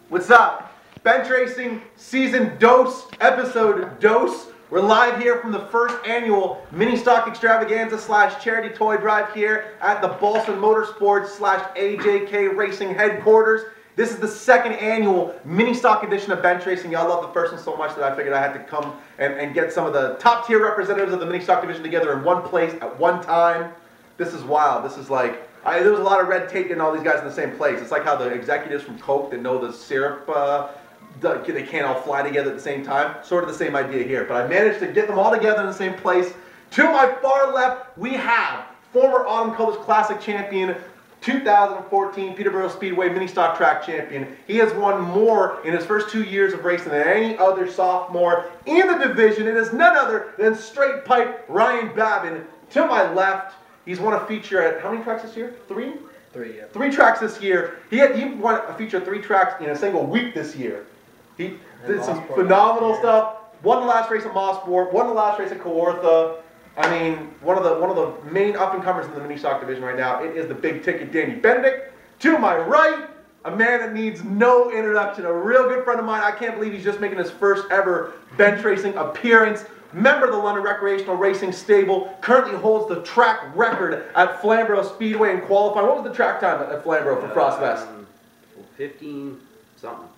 What's up? Bench Racing Season Dose, Episode Dose. We're live here from the first annual Mini Stock Extravaganza / Charity Toy Drive here at the Boston Motorsports / AJK Racing headquarters. This is the second annual Mini Stock edition of Bench Racing. Y'all love the first one so much that I figured I had to come and get some of the top tier representatives of the Mini Stock division together in one place at one time. This is wild. This is like, there was a lot of red tape getting all these guys in the same place. It's like how the executives from Coke that know the syrup, they can't all fly together at the same time. Sort of the same idea here. But I managed to get them all together in the same place. To my far left, we have former Autumn Colors Classic champion, 2014 Peterborough Speedway Mini Stock Track champion. He has won more in his first 2 years of racing than any other sophomore in the division. It is none other than Straight Pipe Ryan Babin. To my left, he's won a feature at how many tracks this year? Three, yeah. 3 tracks this year. He won a feature at 3 tracks in a single week this year. He did some phenomenal stuff. Won the last race at Mosport. Won the last race at Kawartha. I mean, one of the main up-and-comers in the mini stock division right now. It is the big ticket Danny Benedict. To my right, a man that needs no introduction. A real good friend of mine. I can't believe he's just making his first ever bench racing appearance. Member of the London Recreational Racing Stable, currently holds the track record at Flamborough Speedway in qualifying. What was the track time at Flamborough for Frostfest? 15 something.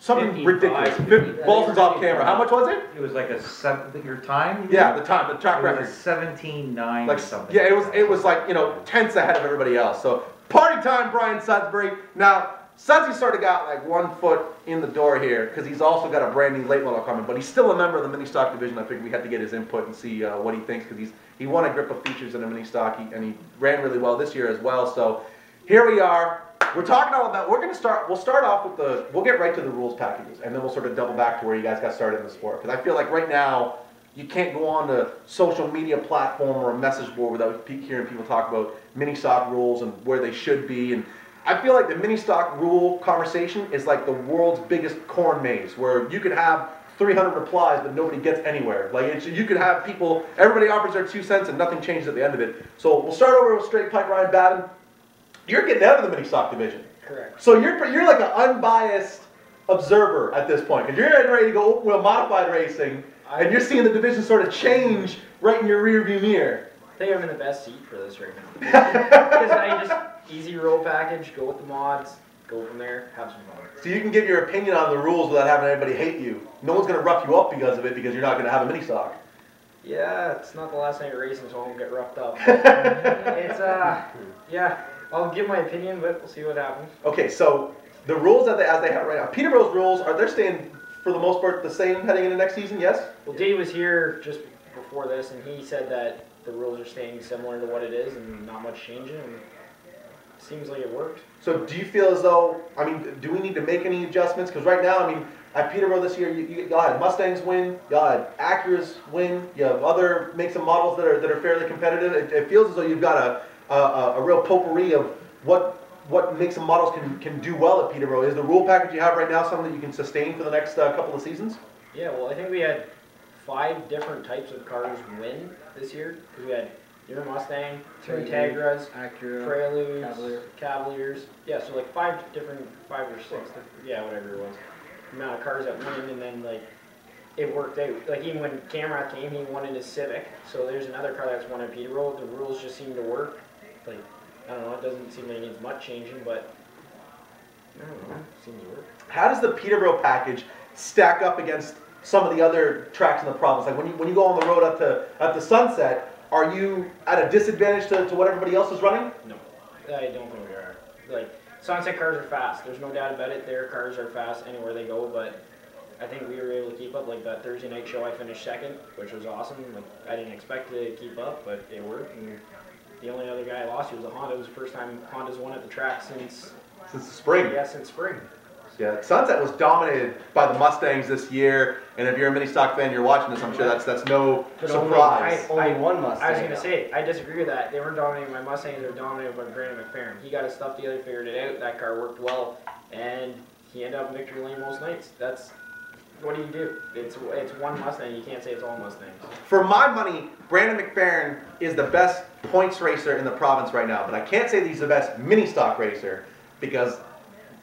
Something ridiculous. Bolton's off camera. How much was it? It was like a your time? Yeah, the track record. 17:9 like, or something. Yeah, it was like, you know, tenths ahead of everybody else. So party time, Bryan Sudsbury. Now, Sudsy sort of got like 1 foot in the door here because he's also got a brand new late model coming, but he's still a member of the mini stock division. I figured we had to get his input and see what he thinks because he won a grip of features in the mini stock and he ran really well this year as well. So here we are. We're talking all about, we'll start off with we'll get right to the rules packages and then we'll sort of double back to where you guys got started in the sport. Because I feel like right now, you can't go on a social media platform or a message board without hearing people talk about mini stock rules and where they should be. And I feel like the mini stock rule conversation is like the world's biggest corn maze where you could have 300 replies but nobody gets anywhere. Like you could have people, everybody offers their 2 cents and nothing changes at the end of it. So we'll start over with Straight Pipe Ryan Babin. You're getting out of the mini stock division. Correct. So you're like an unbiased observer at this point. Because you're getting ready to go open wheel modified racing, and you're seeing the division sort of change right in your rear view mirror. I think I'm in the best seat for this right now. Because I just easy roll package, go with the mods, go from there, have some fun. So you can give your opinion on the rules without having anybody hate you. No one's going to rough you up because of it because you're not going to have a mini stock. Yeah, it's not the last night of racing, so I won't get roughed up. It's yeah. I'll give my opinion, but we'll see what happens. Okay, so the rules as they have right now, Peterborough's rules, they're staying for the most part the same heading into next season, yes? Well, Dave was here just before this, and he said that the rules are staying similar to what it is and not much changing, and it seems like it worked. So do you feel as though, I mean, do we need to make any adjustments? Because right now, I mean, at Peterborough this year, y'all had Mustangs win, y'all had Acuras win, you have other makes and models that are fairly competitive. It feels as though you've got a real potpourri of what makes and models can do well at Peterborough. Is the rule package you have right now something that you can sustain for the next couple of seasons? Yeah, well, I think we had 5 different types of cars win this year. We had your Mustang, 2 Tegras, Acura, Preludes, Cavaliers. Yeah, so like 5 or 6, yeah, whatever it was. Amount of cars that win, and then like it worked out. Like even when Camrat came, he won in his Civic. So there's another car that's won at Peterborough. The rules just seem to work. Like I don't know, it doesn't seem like it needs much changing, but I don't know, it seems to work. How does the Peterborough package stack up against some of the other tracks in the province? Like when you go on the road up to Sunset, are you at a disadvantage to what everybody else is running? No, I don't think we are. Like Sunset cars are fast. There's no doubt about it. Their cars are fast anywhere they go, but I think we were able to keep up. Like that Thursday night show, I finished 2nd, which was awesome. Like I didn't expect to keep up, but it worked. And the only other guy I lost was a Honda. It was the first time Honda's won at the track since the spring. Yeah, since spring. Yeah, Sunset was dominated by the Mustangs this year, and if you're a mini stock fan, you're watching this. I'm sure that's no surprise. Only one Mustang. I was gonna say I disagree with that. They weren't dominating my Mustangs; they were dominated by Brandon McFerrin. He got his stuff together, figured it out. That car worked well, and he ended up in victory lane most nights. That's what do you do? It's one Mustang. You can't say it's all Mustangs. For my money, Brandon McFerrin is the best points racer in the province right now, but I can't say that he's the best mini stock racer because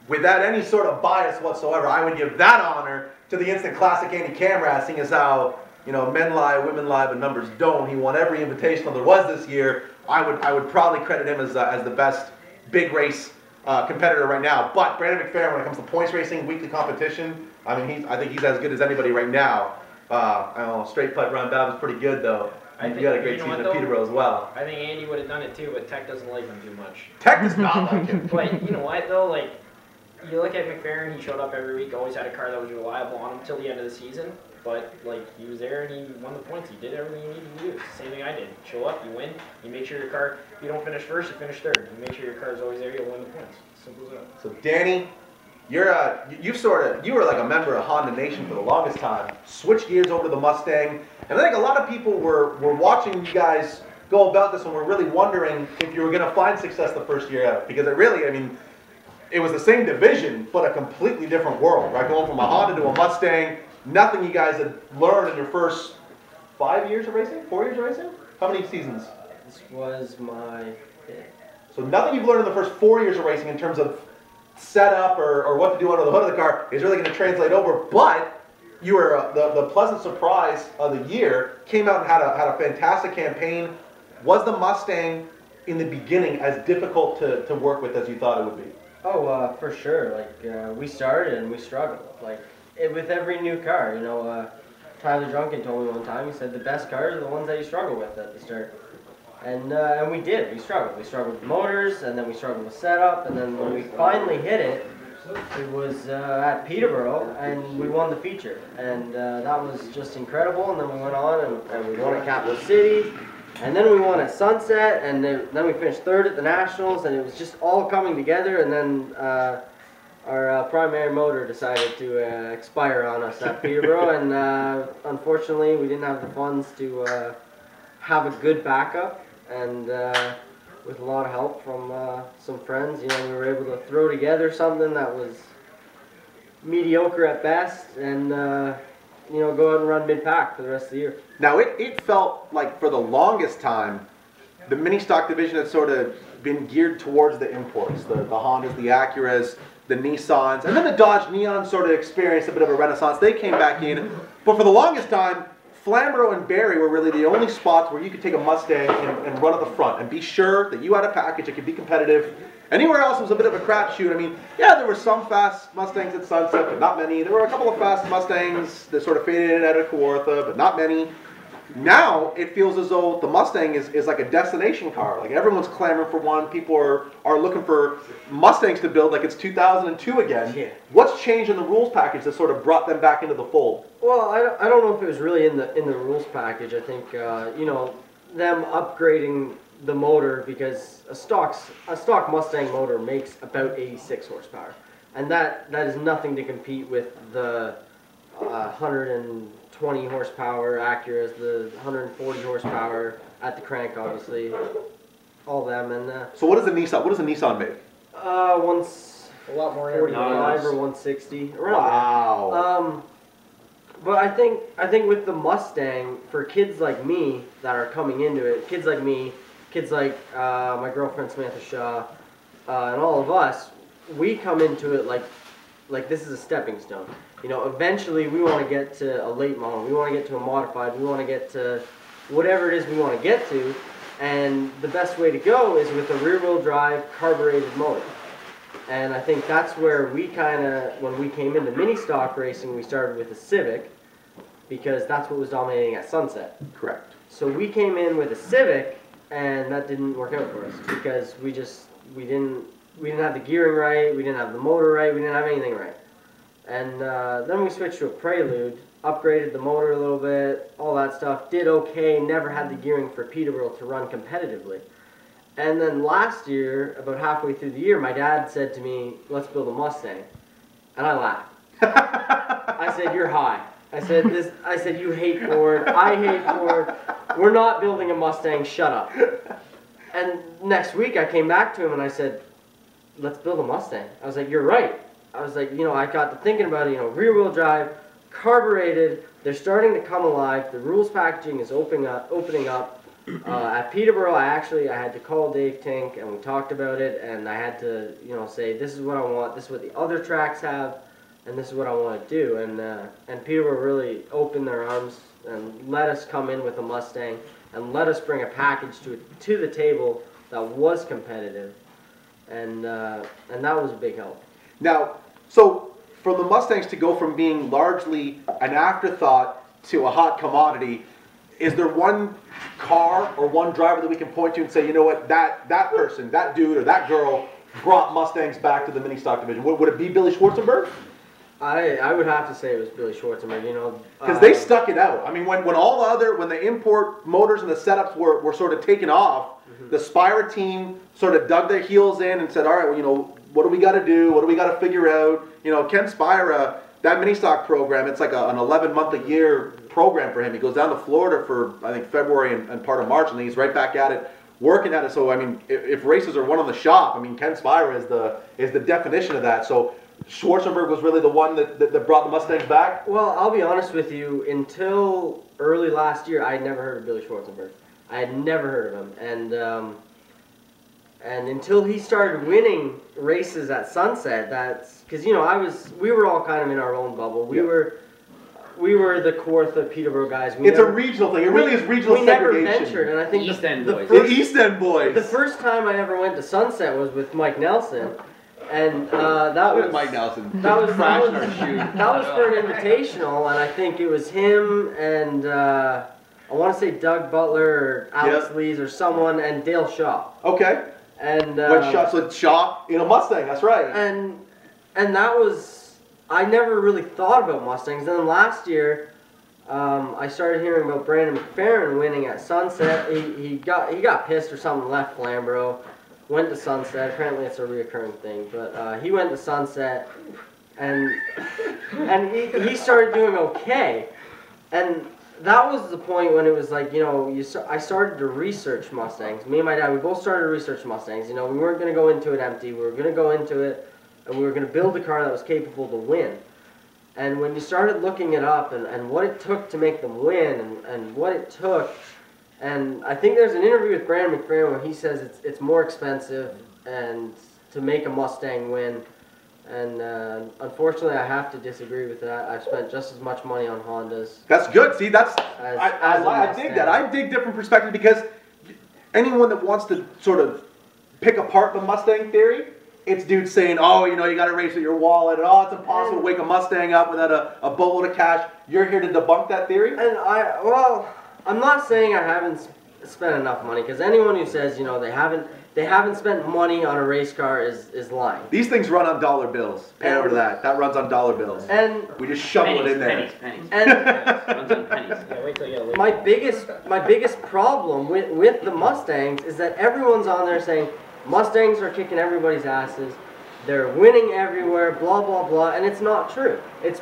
without any sort of bias whatsoever, I would give that honor to the instant classic Andy Camrat, seeing as how, you know, men lie, women lie, but numbers don't. He won every invitational there was this year. I would probably credit him as the best big race competitor right now. But Brandon McFerrin, when it comes to points racing, weekly competition, I mean, I think he's as good as anybody right now. I don't know, straight putt Ron Babin's pretty good though. I think, you got a great season at Peterborough as well. I think Andy would have done it too, but Tech doesn't like him too much. Tech does not like him. But you know what though, like, you look at McFerrin, he showed up every week, always had a car that was reliable on him till the end of the season. But like, he was there and he won the points. He did everything he needed to do. It's the same thing I did. Show up, you win. You make sure your car, if you don't finish first, you finish third. You make sure your car is always there, you'll win the points. Simple as that. So Danny, you were like a member of Honda Nation for the longest time. Switched gears over to the Mustang, and I think a lot of people were watching you guys go about this and were really wondering if you were going to find success the first year out, because it really, I mean, it was the same division but a completely different world, right? Going from a Honda to a Mustang, nothing you guys had learned in your first 5 years of racing, 4 years of racing. How many seasons? This was my fifth. So nothing you've learned in the first 4 years of racing in terms of setup or what to do under the hood of the car is really going to translate over. But you were the pleasant surprise of the year. Came out and had a fantastic campaign. Was the Mustang in the beginning as difficult to work with as you thought it would be? Oh, for sure. Like we started and we struggled. Like with every new car, you know. Tyler Drunken told me one time. He said the best cars are the ones that you struggle with at the start. And we did. We struggled. We struggled with motors, and then we struggled with setup, and then when we finally hit it, it was at Peterborough, and we won the feature. And that was just incredible. And then we went on, and we won at Capital City, and then we won at Sunset, and then we finished third at the Nationals, and it was just all coming together. And then our primary motor decided to expire on us at Peterborough, and unfortunately, we didn't have the funds to have a good backup. And with a lot of help from some friends, you know, we were able to throw together something that was mediocre at best, and you know, go out and run mid-pack for the rest of the year. Now it felt like for the longest time, the mini stock division had sort of been geared towards the imports, the Hondas, the Acuras, the Nissans, and then the Dodge Neon sort of experienced a bit of a renaissance. They came back in, but for the longest time, Flamborough and Barrie were really the only spots where you could take a Mustang and run at the front and be sure that you had a package that could be competitive. Anywhere else was a bit of a crapshoot. I mean, yeah, there were some fast Mustangs at Sunset, but not many. There were a couple of fast Mustangs that sort of faded in and out of Kawartha, but not many. Now it feels as though the Mustang is like a destination car. Like everyone's clamoring for one. People are looking for Mustangs to build like it's 2002 again. Yeah. What's changed in the rules package that sort of brought them back into the fold? Well, I don't know if it was really in the rules package. I think you know, them upgrading the motor, because a stock Mustang motor makes about 86 horsepower, and that is nothing to compete with the 120 horsepower Acuras, the 140 horsepower at the crank, obviously, all them. And so what does a Nissan make? Once A lot more 45 or 160 around Wow. there. But I think with the Mustang, for kids like me that are coming into it, kids like me, kids like my girlfriend Samantha Shaw, and all of us, we come into it like this is a stepping stone. You know, eventually we want to get to a late model, we want to get to a modified, we want to get to whatever it is we want to get to, and the best way to go is with a rear-wheel drive carbureted motor. And I think that's where we kind of, when we came into mini stock racing, we started with a Civic, because that's what was dominating at Sunset. Correct. So we came in with a Civic, and that didn't work out for us, because we didn't have the gearing right, we didn't have the motor right, we didn't have anything right. And then we switched to a Prelude, upgraded the motor a little bit, all that stuff, did okay, never had the gearing for Peterborough to run competitively. And then last year, about halfway through the year, my dad said to me, let's build a Mustang. And I laughed. I said, you're high. I said, you hate Ford, I hate Ford, we're not building a Mustang, shut up. And next week I came back to him and I said, let's build a Mustang. I was like, you're right. I was like, you know, I got to thinking about it, you know, rear-wheel drive, carbureted, they're starting to come alive, the rules packaging is opening up. At Peterborough, I had to call Dave Tink, and we talked about it, and I had to, say, this is what I want, this is what the other tracks have, and this is what I want to do. And Peterborough really opened their arms and let us come in with a Mustang and let us bring a package to the table that was competitive, and that was a big help. Now, so for the Mustangs to go from being largely an afterthought to a hot commodity, is there one car or one driver that we can point to and say, you know what, that person, that dude or that girl brought Mustangs back to the mini stock division? Would it be Billy Schwarzenberg? I would have to say it was Billy Schwarzenberg, Because they stuck it out. I mean, when the import motors and the setups were sort of taken off, the Spira team sort of dug their heels in and said, all right, well, what do we got to do? What do we got to figure out? Ken Spira, that mini stock program, it's like an 11-month-a-year program for him. He goes down to Florida for, I think, February and part of March, and then he's right back at it, working at it. So, I mean, if races are won on the shop, I mean, Ken Spira is the definition of that. So Schwarzenberg was really the one that brought the Mustangs back? Well, I'll be honest with you, until early last year, I had never heard of Billy Schwarzenberg. I had never heard of him, and until he started winning races at Sunset, that's because we were all kind of in our own bubble. We were the Kawartha Peterborough guys. It's a regional thing. It really is regional segregation. We never ventured, and I think East End boys. The East End boys. The first time I ever went to Sunset was with Mike Nelson, and that was Mike Nelson. That was crashing our shoe. That was for an invitational, and I think it was him and I want to say Doug Butler or Alex Lees or someone, and Dale Shaw. Okay. And Shaw in a Mustang. That's right. And that was, I never really thought about Mustangs. Then last year, I started hearing about Brandon McFerrin winning at Sunset. He got pissed or something, left Flamborough, went to Sunset. Apparently it's a reoccurring thing, but he went to Sunset, and he started doing okay, and that was the point when it was like, I started to research Mustangs. Me and my dad, we both started to research Mustangs. We weren't going to go into it empty. We were going to go into it, and we were going to build a car that was capable to win. And when you started looking it up and what it took to make them win and what it took, and I think there's an interview with Brandon McFerrin where he says it's more expensive and to make a Mustang win. And unfortunately, I have to disagree with that. I've spent just as much money on Hondas. That's good. See, I dig that. I dig different perspectives because anyone that wants to sort of pick apart the Mustang theory, it's dudes saying, oh, you got to race with your wallet, and oh, it's impossible to wake a Mustang up without a boatload of cash. You're here to debunk that theory? And I'm not saying I haven't spent enough money, because anyone who says, they haven't spent money on a race car is lying. These things run on dollar bills. Pay over that. That runs on dollar bills. And we just shovel it in there. Pennies. And Runs on pennies. Yeah, wait till you get a my biggest problem with the Mustangs is that everyone's on there saying Mustangs are kicking everybody's asses, they're winning everywhere, blah blah blah, and it's not true. It's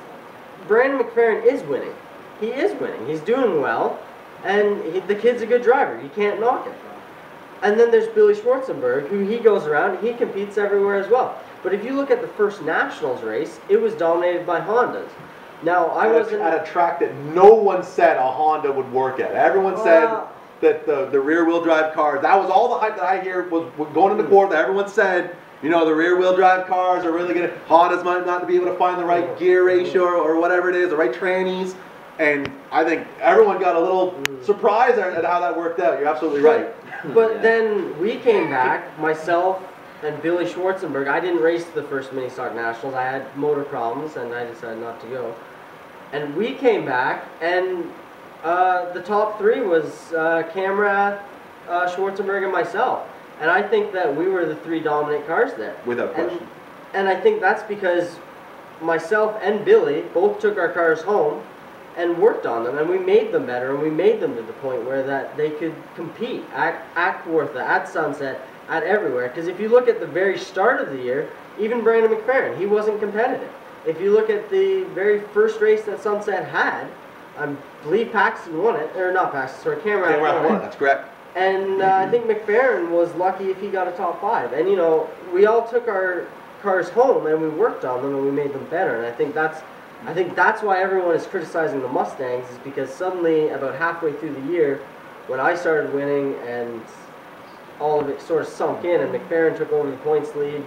Brandon McFerrin is winning. He is winning. He's doing well, and the kid's a good driver. You can't knock it. And then there's Billy Schwarzenberg, who he goes around, he competes everywhere as well. But if you look at the first Nationals race, it was dominated by Hondas. Now, I wasn't at a track that no one said a Honda would work at. Everyone said that the rear-wheel drive cars, that was all the hype that I hear was going into Kawartha. Everyone said, the rear-wheel drive cars are really going to, Hondas might not be able to find the right gear ratio or whatever it is, the right trannies. And I think everyone got a little surprised at how that worked out. You're absolutely right. But then we came back, myself and Billy Schwarzenberg. I didn't race the first Mini Stock Nationals. I had motor problems, and I decided not to go. And we came back, and the top three was Camrath, Schwarzenberg, and myself. And I think that we were the three dominant cars there. Without question. And I think that's because myself and Billy both took our cars home and worked on them, and we made them better, and we made them to the point where that they could compete at Kawartha, at Sunset, at everywhere. Because if you look at the very start of the year, even Brandon McFerrin, he wasn't competitive. If you look at the very first race that Sunset had, I believe Paxton won it, or not Paxton, sorry, Camrath won it. That's correct. And I think McFerrin was lucky if he got a top 5. And we all took our cars home and we worked on them and we made them better. And I think that's why everyone is criticizing the Mustangs, is because suddenly, about halfway through the year, when I started winning and all of it sort of sunk in, and McFerrin took over the points lead.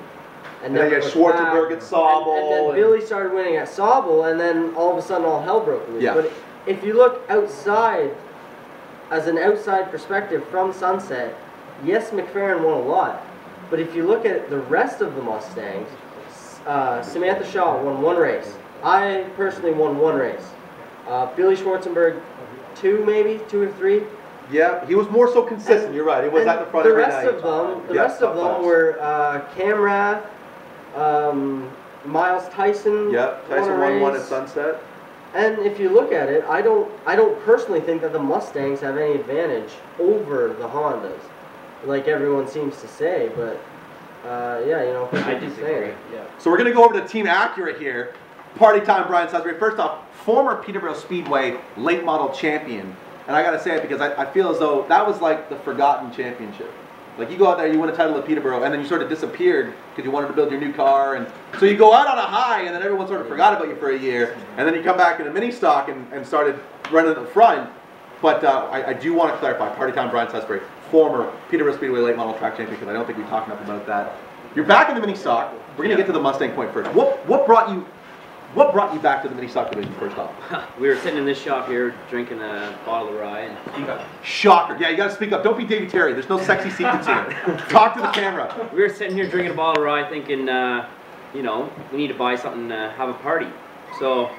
And then you had Schwarzenberg at Sauble. And then Billy started winning at Sauble, and then all of a sudden all hell broke loose. Yeah. But if you look outside, as an outside perspective from Sunset, yes, McFerrin won a lot. But if you look at the rest of the Mustangs, Samantha Shaw won 1 race. I personally won 1 race. Billy Schwarzenberg, 2 maybe, 2 or 3. Yeah, he was more so consistent. You're right. It was at the front every night. The rest of them were Camrath, Miles Tyson. Yep, Tyson won 1 at Sunset. And if you look at it, I don't personally think that the Mustangs have any advantage over the Hondas, like everyone seems to say. But yeah, you know, I disagree. Yeah. So we're gonna go over to Team Acura here. Party time, Bryan Sudsbury. First off, former Peterborough Speedway late model champion. And I gotta say it because I feel as though that was like the forgotten championship. Like you go out there, you win a title at Peterborough, and then you sort of disappeared because you wanted to build your new car, and so you go out on a high, and then everyone sort of forgot about you for a year, and then you come back in a mini stock and started running at the front. But I do want to clarify, party time, Bryan Sudsbury, former Peterborough Speedway late model track champion, because I don't think we talked enough about that. You're back in the mini stock. We're gonna get to the Mustang point first. What brought you back to the mini stock division first off? We were sitting in this shop here drinking a bottle of rye. And Shocker. Yeah, you got to speak up. Don't be Davey Terry. There's no sexy secrets here. Talk to the camera. we were sitting here drinking a bottle of rye thinking, you know, we need to buy something to have a party. So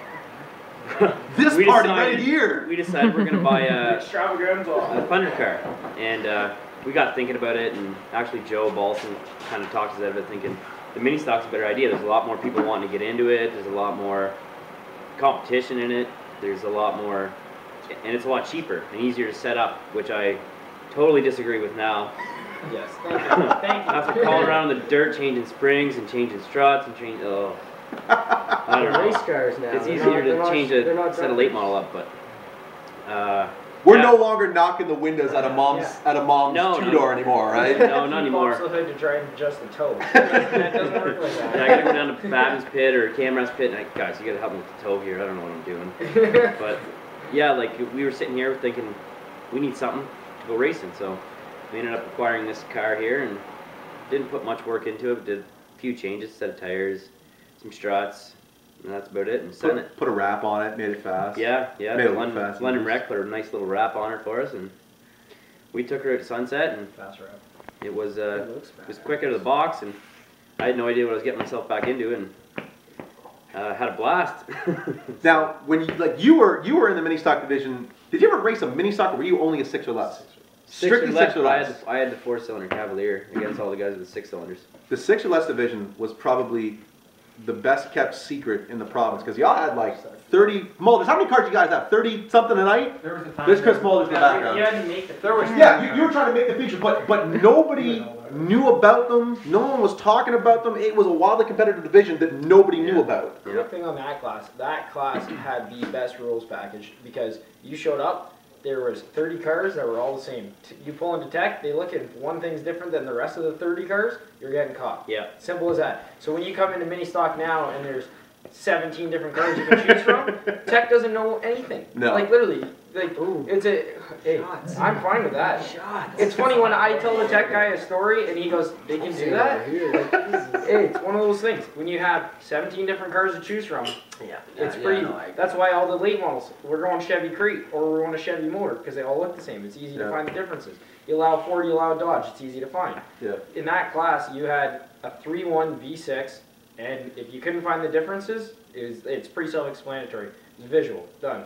This party right here. We decided we're going to buy a Extravaganza. Thunder car. And we got thinking about it, and actually Joe Balson kind of talked us out of it thinking, the mini stock's a better idea. There's a lot more people wanting to get into it. There's a lot more competition in it. There's a lot more, and it's a lot cheaper and easier to set up, which I totally disagree with now. Yes, thank you. Thank you. After crawling around in the dirt, changing springs and changing struts and changing, I don't know. Race cars now. It's They're easier not- to change they're a not set a drivers. late model up, but We're yeah. no longer knocking the windows out of mom's No, two-door anymore, right? No, not anymore. Pops the hood to try and adjust the toe. That doesn't work like that. Yeah, I gotta go down to Babin's pit or Camrath's pit, and guys, you gotta help me with the toe here. I don't know what I'm doing. But yeah, like we were sitting here thinking we need something to go racing, so we ended up acquiring this car here and didn't put much work into it. But did a few changes, set of tires, some struts, and that's about it. And sent it. Put a wrap on it, made it fast. Yeah. Made it look fast. London Rec put a nice little wrap on her for us, and we took her at Sunset, and Fast wrap. it was looks it was quick out of the box, and I had no idea what I was getting myself back into, and had a blast. Now, when you were in the mini stock division, did you ever race a mini stock, or were you only a 6 or less? Strictly 6 or less. I had the 4-cylinder Cavalier against all the guys with the 6 cylinders. The 6 or less division was probably the best kept secret in the province, because y'all had like 30 Mulders. How many cars you guys have? 30 something a night? There was a time. There's Chris Mulders in the background. You had to make the there was Yeah, you were trying to make the features, but nobody knew about them. No one was talking about them. It was a wildly competitive division that nobody knew about. Quick thing on that class had the best rules package because you showed up, there was 30 cars that were all the same. You pull into tech, they look at one thing's different than the rest of the 30 cars, you're getting caught. Yeah. Simple as that. So when you come into mini stock now and there's 17 different cars you can choose from, tech doesn't know anything. No. Like literally, like Ooh. it's a. Hey, I'm fine with that. It's funny when I tell the tech guy a story and he goes, "They can do that." Hey, it's one of those things. When you have 17 different cars to choose from, Yeah. it's pretty. That's why all the late models, we're going Chevy Crete or we're going a Chevy motor because they all look the same. It's easy to find the differences. You allow Ford, you allow Dodge. It's easy to find. Yeah. In that class, you had a 3.1 V6, and if you couldn't find the differences, it's pretty self-explanatory. It's visual, done.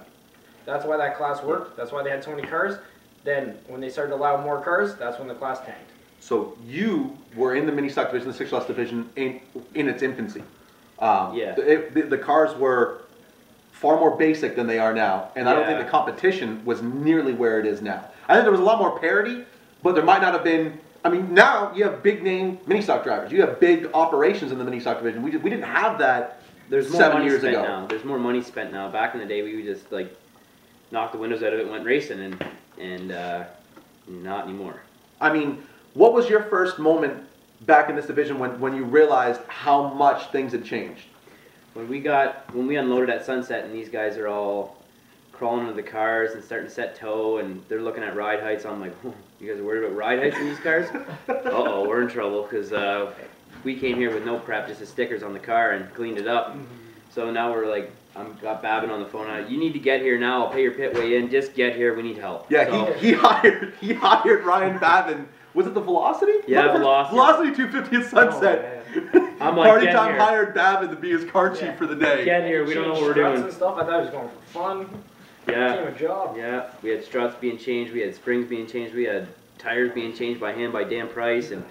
That's why that class worked. That's why they had so many cars. Then when they started to allow more cars, that's when the class tanked. So you were in the mini stock division, the 6 or less division, in its infancy. Yeah. The cars were far more basic than they are now, and I don't think Yeah. the competition was nearly where it is now. I think there was a lot more parity, but there might not have been. I mean, now you have big name mini stock drivers. You have big operations in the mini stock division. We didn't have that. There's more 7 money years spent ago. now. There's more money spent now. Back in the day, we would just like knock the windows out of it and went racing, and not anymore. I mean, what was your first moment back in this division when you realized how much things had changed? When we unloaded at Sunset, and these guys are all crawling into the cars and starting to set tow, and they're looking at ride heights. I'm like, you guys are worried about ride heights in these cars? Uh-oh, we're in trouble, because we came here with no prep, just the stickers on the car, and cleaned it up. So now we're like, I've got Babin on the phone. You need to get here now. I'll pay your pit way in. Just get here. We need help. Yeah, so, he hired Ryan Babin. Was it the Velocity? Yeah, Velocity. Velocity 250 at Sunset. I'm like, Party get Time here. hired Babin to be his car chief for the day. Get here. We don't know what we're Struts doing. and stuff. I thought it was going for fun. Yeah. Became a job. Yeah. We had struts being changed. We had springs being changed. We had tires being changed by hand by Dan Price, and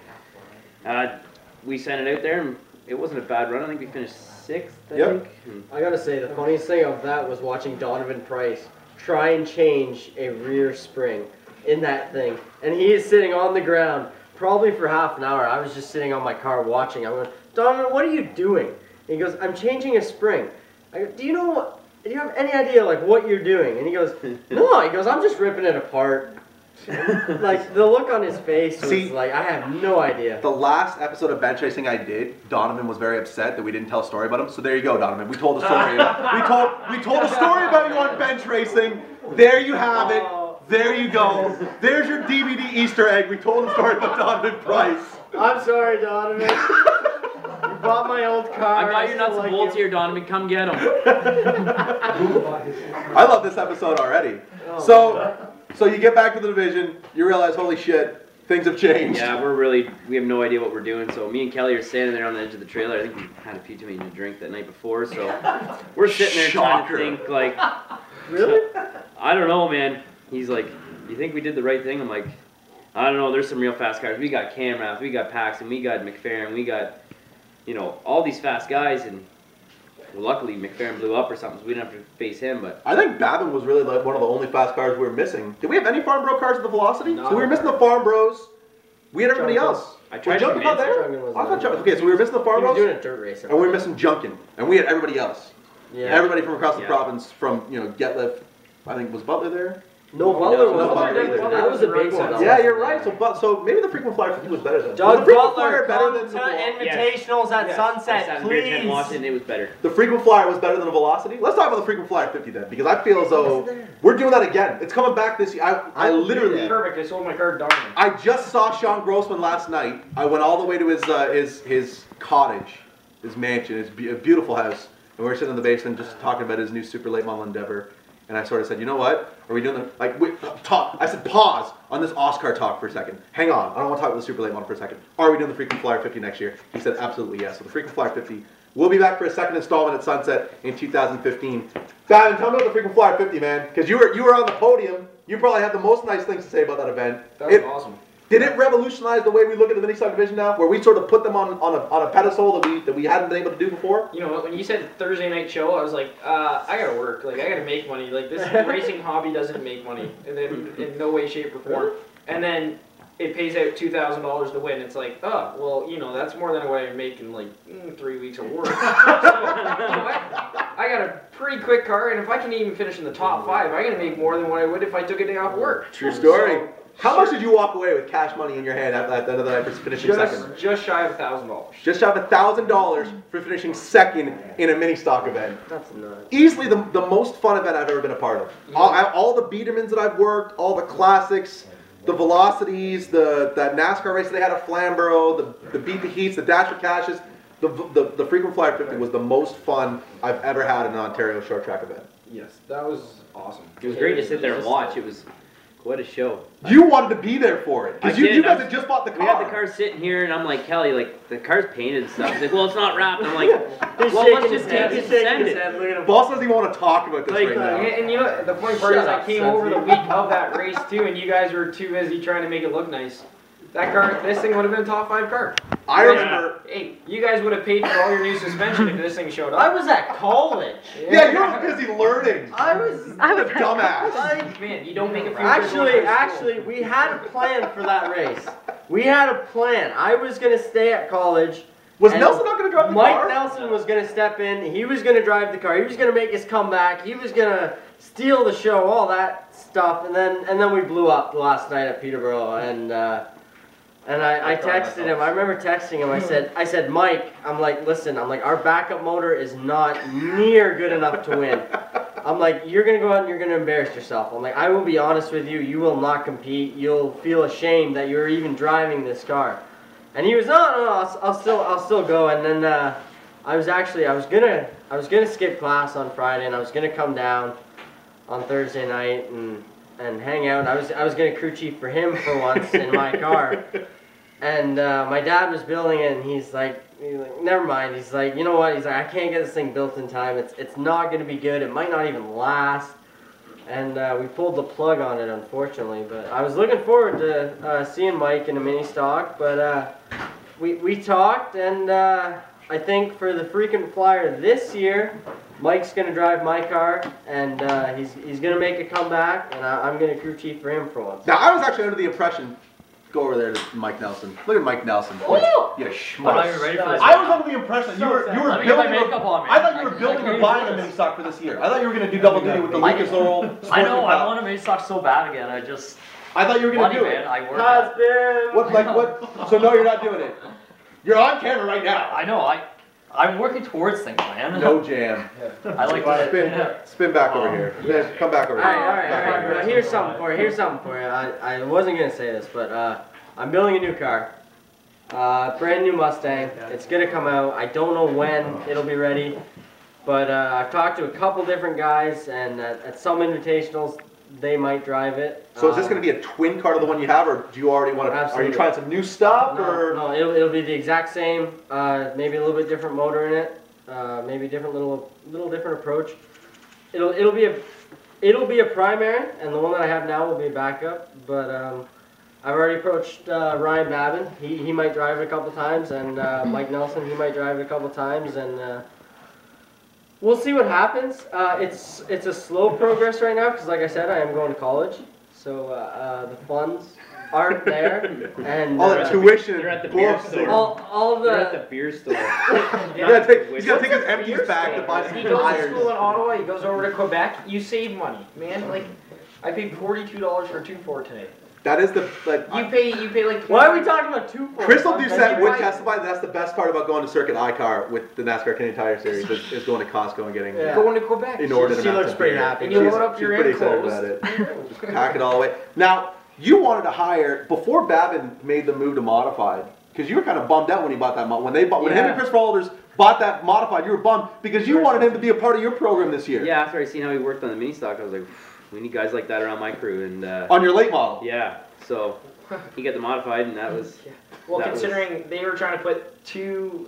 we sent it out there, and it wasn't a bad run. I think we finished 6th. I think. And I gotta say, the funniest thing of that was watching Donovan Price try and change a rear spring in that thing. And he is sitting on the ground, probably for half an hour. I was just sitting on my car watching. I went, Donovan, what are you doing? And he goes, I'm changing a spring. I go, do you have any idea like what you're doing? And he goes, no. He goes, I'm just ripping it apart. Like, the look on his face was like, I have no idea. The last episode of bench racing I did, Donovan was very upset that we didn't tell a story about him. So there you go, Donovan. We told a story. we told a story about you on bench racing. There you have it. There you go. There's your DVD Easter egg. We told a story about Donovan Price. I'm sorry, Donovan. You bought my old car. I got your nuts and bolts here, Donovan. Come get them. I love this episode already. So you get back to the division, you realize, holy shit, things have changed. Yeah, we have no idea what we're doing. So me and Kelly are standing there on the edge of the trailer. I think we had a few too many to drink that night before. So we're sitting there trying to think, like, Really? I don't know, man. He's like, you think we did the right thing? I'm like, I don't know. There's some real fast cars. We got Camrath, we got Paxton, we got McFerrin, we got, all these fast guys, and luckily McFerrin blew up or something, so we didn't have to face him. But I think Babin was really like one of the only fast cars we were missing. Did we have any Farm Bro cars at the Velocity? No. So we were missing the Farm Bros. We had everybody else. I tried to Junkin not convince there? Junkin was I thought there. Junkin. Okay, so we were missing the Farm He was Bros. doing a dirt race. And we were missing Junkin. And we had everybody else. Yeah. Everybody from across the Yeah. province, from Getlif. I think was Butler there. No, Butler was Butler there. either. That was a big one. Yeah, you're right. So maybe the frequent flyer 50 was better than Doug was the frequent Butler, flyer better come than to the Invitationals at I Sunset, sat in beer tent please. watching, it was better. The frequent flyer was better than the Velocity. Let's talk about the frequent flyer 50 then, because I feel as though we're doing that again. It's coming back this year. I literally. Perfect. I sold my car to Donovan. I just saw Sean Grossman last night. I went all the way to his cottage, his mansion, his beautiful house, and we were sitting in the basement just talking about his new super late model Endeavor. And I sort of said, you know what? Are we doing talk? I said, pause on this Oscar talk for a second. Hang on, I don't want to talk about the super late model for a second. Are we doing the frequent flyer 50 next year? He said, absolutely yes. So the frequent flyer 50 will be back for a second installment at Sunset in 2015. Babin, tell me about the frequent flyer 50, man, because you were on the podium. You probably had the most nice things to say about that event. That was awesome. Did it revolutionize the way we look at the mini stock division now, where we sort of put them on a pedestal that we hadn't been able to do before? You know what? When you said Thursday night show, I was like, I gotta work. Like, I gotta make money. Like, this racing hobby doesn't make money in no way, shape, or form. And then it pays out $2,000 to win. It's like, oh, well, that's more than what I make in like 3 weeks of work. So, I got a pretty quick car, and if I can even finish in the top 5, I'm gonna make more than what I would if I took a day off work. True story. So, How much did you walk away with cash money in your hand at the end of the night for finishing second? Just shy of $1,000. Just shy of $1,000 for finishing second in a mini stock event. That's nuts. Easily the most fun event I've ever been a part of. All the Biedermans that I've worked, all the classics, the Velocities, that NASCAR race they had at Flamborough, the Beat the Heats, the Dash for Cashes. The frequent flyer 50 was the most fun I've ever had in an Ontario short track event. Yes, that was awesome. It was great to sit there and watch. It was quite a show. You wanted to be there for it because you guys had just bought the car. We had the car sitting here, and I'm like, Kelly, like, the car's painted and stuff. He's like, well, it's not wrapped. I'm like, well, let's just take it and send it. Boss doesn't even want to talk about this right now. And the funny part is I came over the week of that race too, and you guys were too busy trying to make it look nice. That car, this thing would have been a top 5 car. I remember. Hey, you guys would have paid for all your new suspension if this thing showed up. I was at college. Yeah, you were busy learning. I was a dumbass. Man, you don't make a few Actually, we had a plan for that race. We had a plan. I was going to stay at college. Was and Nelson not going to drive the Mike car? Nelson was going to step in. He was going to drive the car. He was going to make his comeback. He was going to steal the show, all that stuff. And then we blew up last night at Peterborough. And I texted him. I remember texting him. I said, Mike, I'm like, listen, our backup motor is not near good enough to win. I'm like, you're gonna go out and you're gonna embarrass yourself. I'm like, I will be honest with you, you will not compete. You'll feel ashamed that you're even driving this car. And he was, no, I'll still go. And then I was gonna skip class on Friday, and I was gonna come down on Thursday night and hang out. I was gonna crew chief for him for once in my car. And my dad was building it, and he's like, never mind. He's like, you know what? He's like, I can't get this thing built in time. It's not going to be good. It might not even last. And we pulled the plug on it, unfortunately. But I was looking forward to seeing Mike in a mini stock. But we talked, and I think for the frequent flyer this year, Mike's going to drive my car, and he's going to make a comeback, and I'm going to crew chief for him for once. Now, I was actually under the impression. Go over there to Mike Nelson. Look at Mike Nelson. Yeah, schmuck. I'm not even ready for this. I was under the impression you were Let me get my building. makeup on, man. I thought you were building or buying a mini stock for this year. I thought you were going to do double duty with the Lucas Oil. I know, I want a mini stock so bad again. I thought you were going to do man, it. I work. What? So no, you're not doing it. You're on camera right now. I know. I'm working towards things, man. No jam. I like to Spin back over here. Yeah, come back over here. All right. Here's something for you. I wasn't going to say this, but I'm building a new car. Brand new Mustang. It's going to come out. I don't know when it'll be ready. But I've talked to a couple different guys, and at some invitationals, they might drive it. So is this going to be a twin car to the one you have, or do you already want to? Absolutely. Are you trying some new stuff, or? No, it'll be the exact same. Maybe a little bit different motor in it. Maybe different little different approach. It'll be a primary, and the one that I have now will be a backup. But I've already approached Ryan Babin. He might drive it a couple times, and Mike Nelson, he might drive it a couple times, and we'll see what happens. It's a slow progress right now because, like I said, I am going to college, so the funds aren't there, and all the tuition. You're at the beer books, store. all of the. You're at the beer store. He's gonna take his empties back to buy some He goes to tires. school in Ottawa, he goes over to Quebec, you save money, man. Like, I paid $42 for a 2.4 today. That is the You pay like. Why are we talking about 2.4? Crystal Doucette would Right. testify that's the best part about going to Circuit iCar with the NASCAR Canadian Tire Series is going to Costco and getting Going to Quebec. inordinate She amounts looks of pretty beer. happy. And you She's- load up she's your pretty end excited clothes. about it. Just pack it all away. Now, you wanted to hire before Babin made the move to modified, because you were kind of bummed out when he bought that when him and Chris Alders bought that modified. You were bummed because you wanted him to be a part of your program this year. Yeah, after I seen how he worked on the mini stock, I was like, we need guys like that around my crew, and On your late model. yeah, so he got the modified, and that was. Well, that was- considering they were trying to put two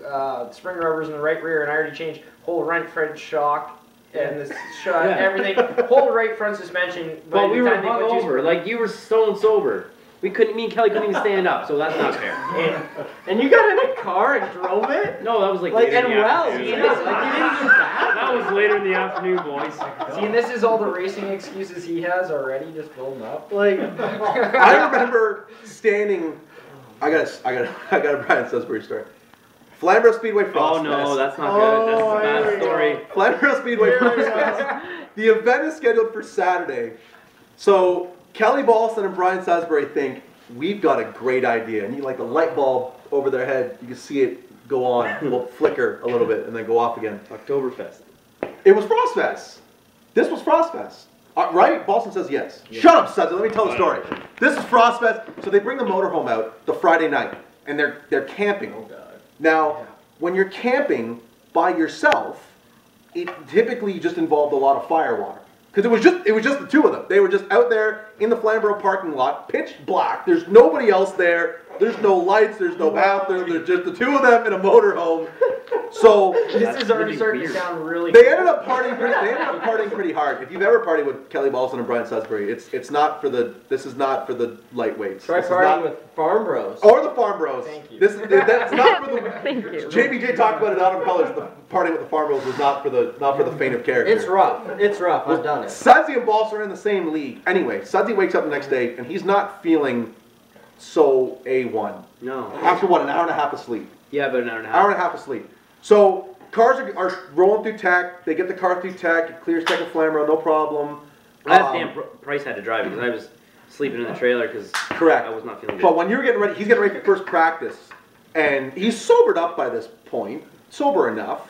spring rubbers in the right rear, and I already changed whole right front shock and the shot, Yeah. everything, whole right front suspension. by But the we were time they put two hungover. Like you were stone sober. Me and Kelly couldn't even stand up, so that's not fair. And you got in a car and drove it? No, that was like Like, later in and the well, afternoon. you didn't get that? That was later in the afternoon, boys. See, and this is all the racing excuses he has already, just building up. Like, I remember standing. I got a Bryan Sudsbury story. Flamborough Speedway Frost Oh no, Fest. that's not good. That's a here bad we go. story. Flamborough Speedway Frost Fest. The event is scheduled for Saturday. So Kelly Balston and Bryan Sudsbury think we've got a great idea, and you like the light bulb over their head. You can see it go on, will flicker a little bit, and then go off again. Oktoberfest. It was Frostfest. This was Frostfest. Right? Boston says yes. Shut up, Suds. Let me tell the story. This is Frostfest. So they bring the motorhome out the Friday night, and they're camping. Oh, God. Now, when you're camping by yourself, it typically just involved a lot of firewater. Because it was just the two of them. They were just out there in the Flamborough parking lot, pitch black. There's nobody else there. There's no lights. There's no bathroom. There's just the two of them in a motorhome. So This is already really starting weird. to sound really. they ended up partying. They ended up partying pretty hard. If you've ever partied with Kelly Balston and Bryan Sudsbury, it's not for the. This is not for the lightweights. try This is partying not- with Farm Bros. or the Farm Bros. Thank you. That's not for the. Thank you. JBJ talked about it out of colors. The partying with the Farm Bros was not for the faint of character. It's rough. It's rough. I've done it. Sudsy and Balston are in the same league. Anyway, Sudsy wakes up the next day and he's not feeling so A1. No. After what, an hour and a half of sleep? Yeah, about an hour and a Hour half. and a half of sleep. So cars are rolling through tech. They get the car through tech. It clears tech and Flamborough, no problem. That's damn Price had to drive because I was sleeping in the trailer because Correct. I was not feeling good. But when you're getting ready, he's getting ready for first practice, and he's sobered up by this point, sober enough.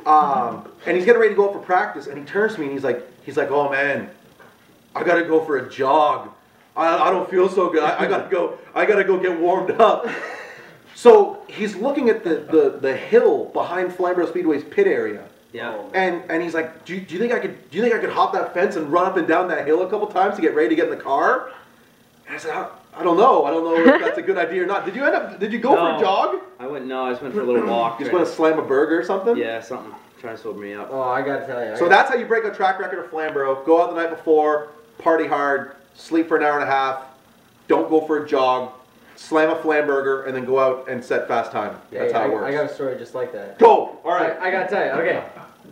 and he's getting ready to go out for practice, and he turns to me and he's like, oh man, I gotta go for a jog. I don't feel so good. I gotta go get warmed up. So he's looking at the hill behind Flamborough Speedway's pit area. Yeah. And he's like, do you think I could hop that fence and run up and down that hill a couple times to get ready to get in the car? And I said, I don't know if that's a good idea or not. Did you go for a jog? I just went for a little walk. You just want to slam a burger or something? Yeah, something. Trying to sober me up. Oh, I gotta tell you. So that's how you break a track record of Flamborough. Go out the night before, party hard, sleep for an hour and a half, don't go for a jog, slam a Flamburger, and then go out and set fast time. That's how it works. I got a story just like that. Go! All right. I gotta tell you, okay.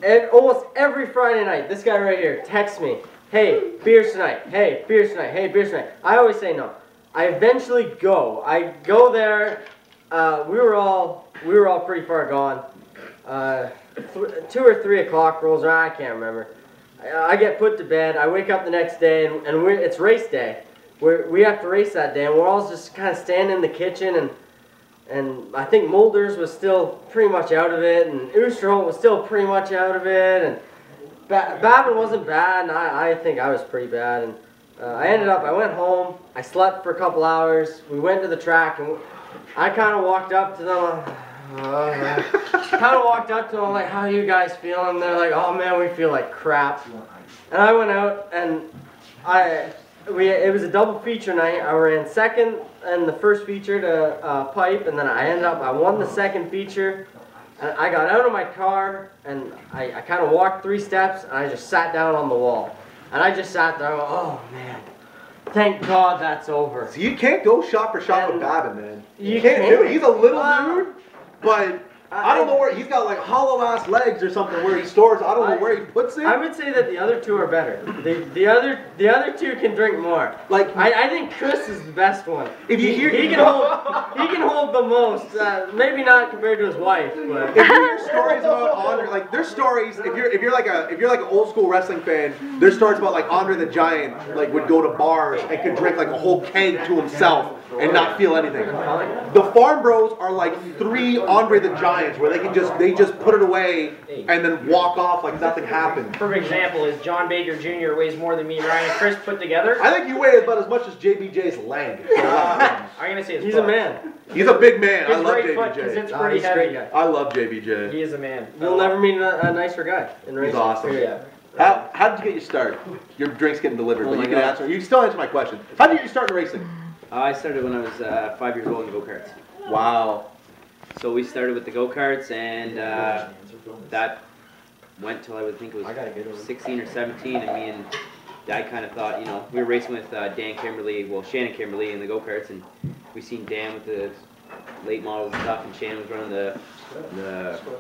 And almost every Friday night, this guy right here texts me, hey, beers tonight, hey, beers tonight, hey, beers tonight. I always say no. I eventually go. I go there. We were all pretty far gone. 2 or 3 o'clock rolls around. I can't remember. I get put to bed. I wake up the next day, and it's race day. We have to race that day, and we're all just kind of standing in the kitchen, and I think Mulders was still pretty much out of it, and Oosterholt was still pretty much out of it, and Babin wasn't bad, and I think I was pretty bad, and I went home, I slept for a couple hours, we went to the track, and I kind of walked up to them, I'm like, how you guys feeling? They're like, oh man, we feel like crap. And I went out, and it was a double feature night. I ran second in the first feature to pipe, and then I won the second feature. And I got out of my car, and I kind of walked 3 steps, and I just sat down on the wall. And I just sat there, I go, oh man, thank God that's over. So you can't go shot for shot with Babin, man. You can't do it. He's a little dude, but I don't know where he's got like hollow ass legs or something where he stores. I don't know where he puts it. I would say that the other 2 are better. The other 2 can drink more. Like I think Chris is the best one. If you hear he can hold the most. Maybe not compared to his wife, but if you hear stories about Andre, like there's stories. If you're like an old school wrestling fan, there's stories about like Andre the Giant like would go to bars and could drink like a whole keg to himself and not feel anything. The Farm Bros are like 3 Andre the Giants where they just put it away and then walk off like nothing happened. Perfect example is John Baker Jr. weighs more than me, Ryan, and Chris put together. I think you weigh about as much as JBJ's leg. I'm gonna say he's a man. He's a big man. His I love right foot, 'cause JBJ. it's pretty heavy. I love JBJ. He is a man. You'll never meet a nicer guy in racing. He's awesome. Yeah. How did you get your start? Your drink's getting delivered, but my you can God. answer. You can still answer my question. How did you get your start in racing? I started when I was 5 years old in go-karts. Wow. So we started with the go-karts, and that went till I think it was 16 or 17, and me and Dad kind of thought, we were racing with Shannon Kimberly in the go-karts, and we seen Dan with the late models and stuff, and Shannon was running the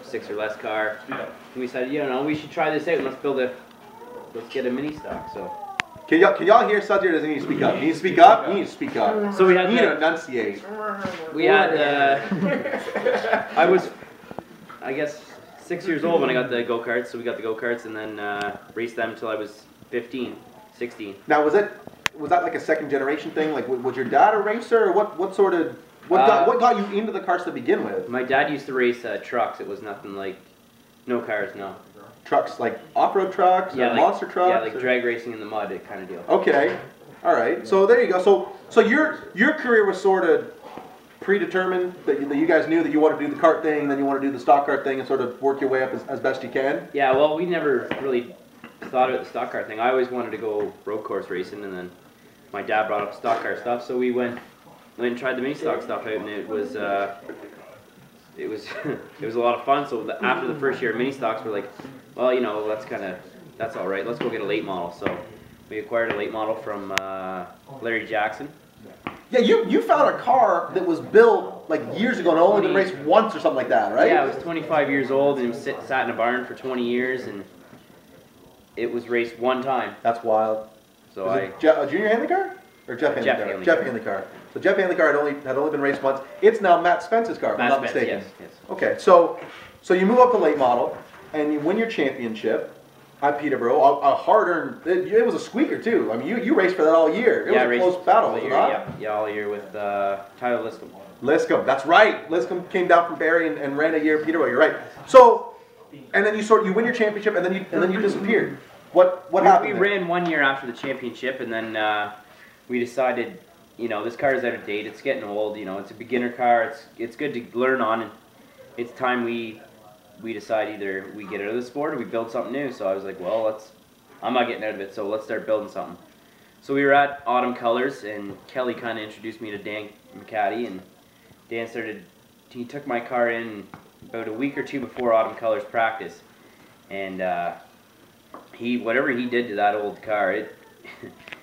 6 or less car. And we said, we should try this out, let's get a mini stock. So. Can y'all hear Sudsbury or does he need to speak up? He needs to speak up? He needs to speak up. So we had you need to enunciate. We had, I was, I guess, 6 years old when I got the go-karts, so we got the go-karts and then raced them until I was 15, 16. Now, was that like a second generation thing? Like, was your dad a racer, or what got you into the karts to begin with? My dad used to race trucks. It was nothing like, no cars, no. Trucks, like off-road trucks, or monster trucks? Yeah, like drag racing in the mud, kind of deal. Okay, all right. So there you go. So your career was sort of predetermined, that you guys knew that you want to do the kart thing, then you want to do the stock kart thing, and sort of work your way up as best you can? Yeah, well, we never really thought about the stock car thing. I always wanted to go road course racing, and then my dad brought up stock car stuff, so we went and tried the mini stock stuff out, and it was it was a lot of fun. So after the first year of mini stocks, we're like, well, that's all right. Let's go get a late model. So we acquired a late model from Larry Jackson. Yeah, you found a car that was built like years ago and only been raced once or something like that, right? Yeah, it was 25 years old and it was sat in a barn for 20 years, and it was raced one time. That's wild. So was it a junior Hanley car? Or Jeff Hanley car? Jeff Hanley car. So Jeff Hanley car had only been raced once. It's now Matt Spence's car, if I'm not mistaken. Yes. Okay, so you move up to late model and you win your championship at Peterborough. A hard-earned. It was a squeaker too. I mean, you raced for that all year. It was a close battle, was it not? Yeah, all year with Tyler Liscombe. Liscombe, that's right. Liscombe came down from Barrie and ran a year at Peterborough. You're right. So and then you win your championship, and then you disappeared. What happened? We ran 1 year after the championship, and then we decided, you know, this car is out of date. It's getting old. You know, it's a beginner car. It's good to learn on, and it's time we decide either we get out of the sport or we build something new. So I was like, well, I'm not getting out of it, so let's start building something. So we were at Autumn Colors, and Kelly kind of introduced me to Dan McCaddy, and Dan he took my car in about a week or two before Autumn Colors practice, and whatever he did to that old car,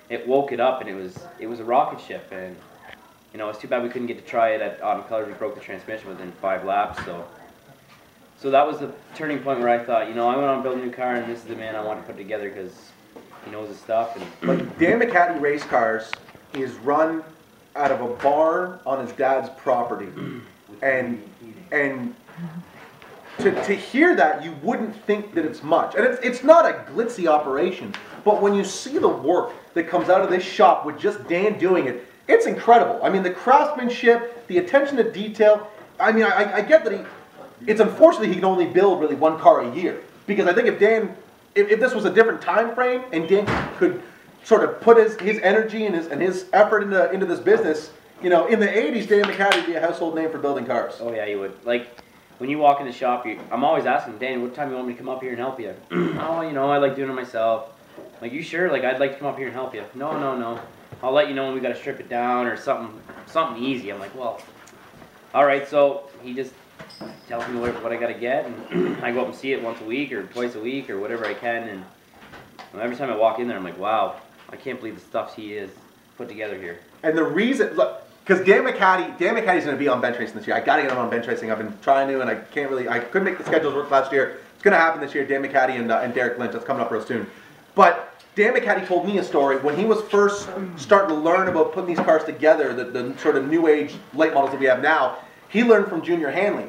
it woke it up, and it was a rocket ship, and you know, it's too bad we couldn't get to try it at Autumn Colors. We broke the transmission within 5 laps, so that was the turning point where I thought, you know, I want to build a new car, and this is the man I want to put together because he knows his stuff. And like Dan McCaddy Race Cars is run out of a barn on his dad's property, and to hear that, you wouldn't think that it's much, and it's not a glitzy operation. But when you see the work that comes out of this shop with just Dan doing it, it's incredible. I mean, the craftsmanship, the attention to detail. I mean, I get that it's unfortunately he can only build really 1 car a year, because I think if this was a different time frame and Dan could sort of put his energy and his effort into this business, you know, in the 80s, Dan McCaddy would be a household name for building cars. Oh yeah, you would. Like, when you walk in the shop, I'm always asking, Dan, what time do you want me to come up here and help you? Oh, you know, I like doing it myself. Like, you sure? Like, I'd like to come up here and help you. No. I'll let you know when we got to strip it down or something easy. I'm like, well, all right. So he just tells me what I got to get, and I go up and see it once a week or twice a week or whatever I can. And every time I walk in there, I'm like, wow, I can't believe the stuff he has put together here. And the reason, look, because Dan McCaddy's going to be on bench racing this year. I got to get him on bench racing. I've been trying to, and I couldn't make the schedules work last year. It's going to happen this year. Dan McCaddy and Derek Lynch. That's coming up real soon. But Dan McCaddy told me a story when he was first starting to learn about putting these cars together, the sort of new age late models that we have now. He learned from Junior Hanley,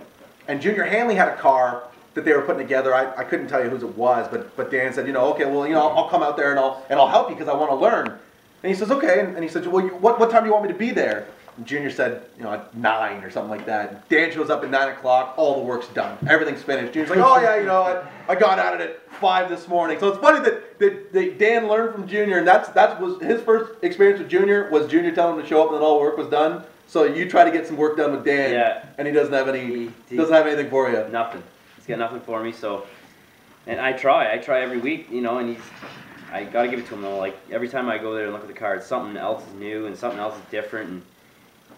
and Junior Hanley had a car that they were putting together. I couldn't tell you whose it was, but Dan said, you know, okay, well, you know, I'll come out there and I'll help you because I want to learn. And he says, okay, and he said, well, what time do you want me to be there? And Junior said, you know, at 9 or something like that. Dan shows up at 9 o'clock, all the work's done, everything's finished. Junior's like, oh yeah, you know, I got at it at 5 this morning. So it's funny that Dan learned from Junior, and that was his first experience with Junior, was Junior telling him to show up and then all the work was done. So you try to get some work done with Dan, yeah, and he doesn't have anything for you. Nothing. He's got nothing for me. So, and I try every week, you know, and I gotta give it to him though. Like, every time I go there and look at the car, something else is new and something else is different, and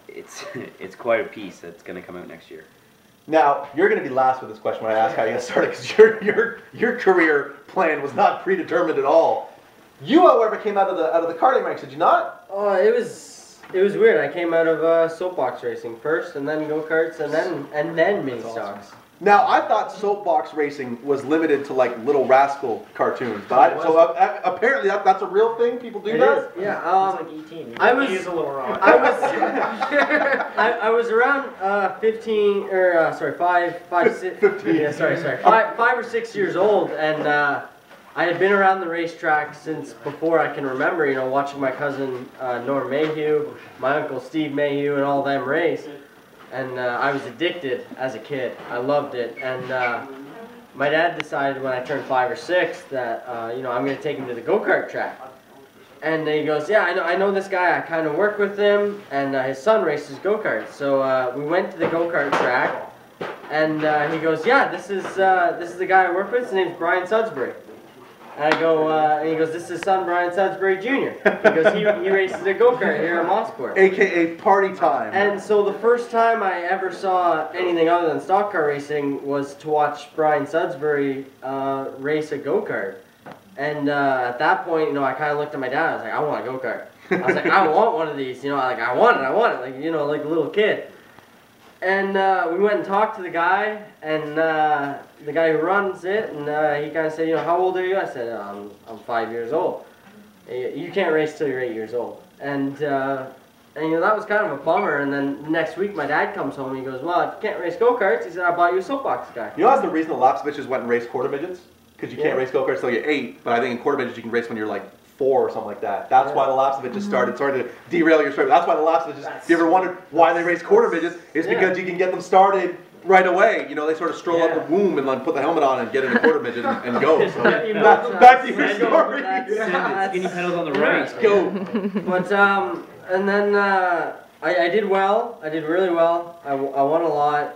it's quite a piece that's gonna come out next year. Now, you're going to be last with this question when I ask how you got started, because your career plan was not predetermined at all. You, however, came out of the karting ranks, did you not? Oh, it was weird. I came out of soapbox racing first, and then go-karts, and then mini stocks. Now, I thought soapbox racing was limited to like Little Rascal cartoons, but apparently that's a real thing. People do that. Is, yeah. It's like 18. I was a little wrong. I was around 5 or 6 years old, and I had been around the racetrack since before I can remember. You know, watching my cousin Norm Mayhew, my uncle Steve Mayhew, and all them race. And I was addicted as a kid. I loved it. And my dad decided when I turned 5 or 6 that, you know, I'm going to take him to the go-kart track. And he goes, yeah, I know this guy. I kind of work with him, and his son races go-karts. So we went to the go-kart track, and he goes, yeah, this is the guy I work with. His name's Bryan Sudsbury. And I go, and he goes, this is his son, Bryan Sudsbury Jr. Because he races a go-kart here in Mosport. AKA party time. And so the first time I ever saw anything other than stock car racing was to watch Bryan Sudsbury race a go-kart. And at that point, you know, I kind of looked at my dad. I was like, I want a go-kart. I was like, I want one of these. You know, like I want it, like, you know, like a little kid. And we went and talked to the guy, and the guy who runs it, and he kind of said, you know, how old are you? I said, I'm 5 years old. You can't race till you're 8 years old. And you know, that was kind of a bummer. And then next week, my dad comes home, and he goes, well, if you can't race go-karts, he said, I bought you a soapbox guy. You know that's the reason the Lapsevich went and raced quarter midgets? Because you can't race go-karts till you're 8, but I think in quarter midgets you can race when you're like 4 or something like that. That's why the Lapsevich started. Sorry to derail your story, but that's why the Lapsevich, if you ever wondered why they race quarter midgets, it's because you can get them started right away. You know, they sort of stroll out Yeah. the womb and then put the helmet on and get in the quarter midget and go. So You know, back to your that's- story. that's- Skinny pedals on the right. Let's go. But and then I did well. I did really well. I won a lot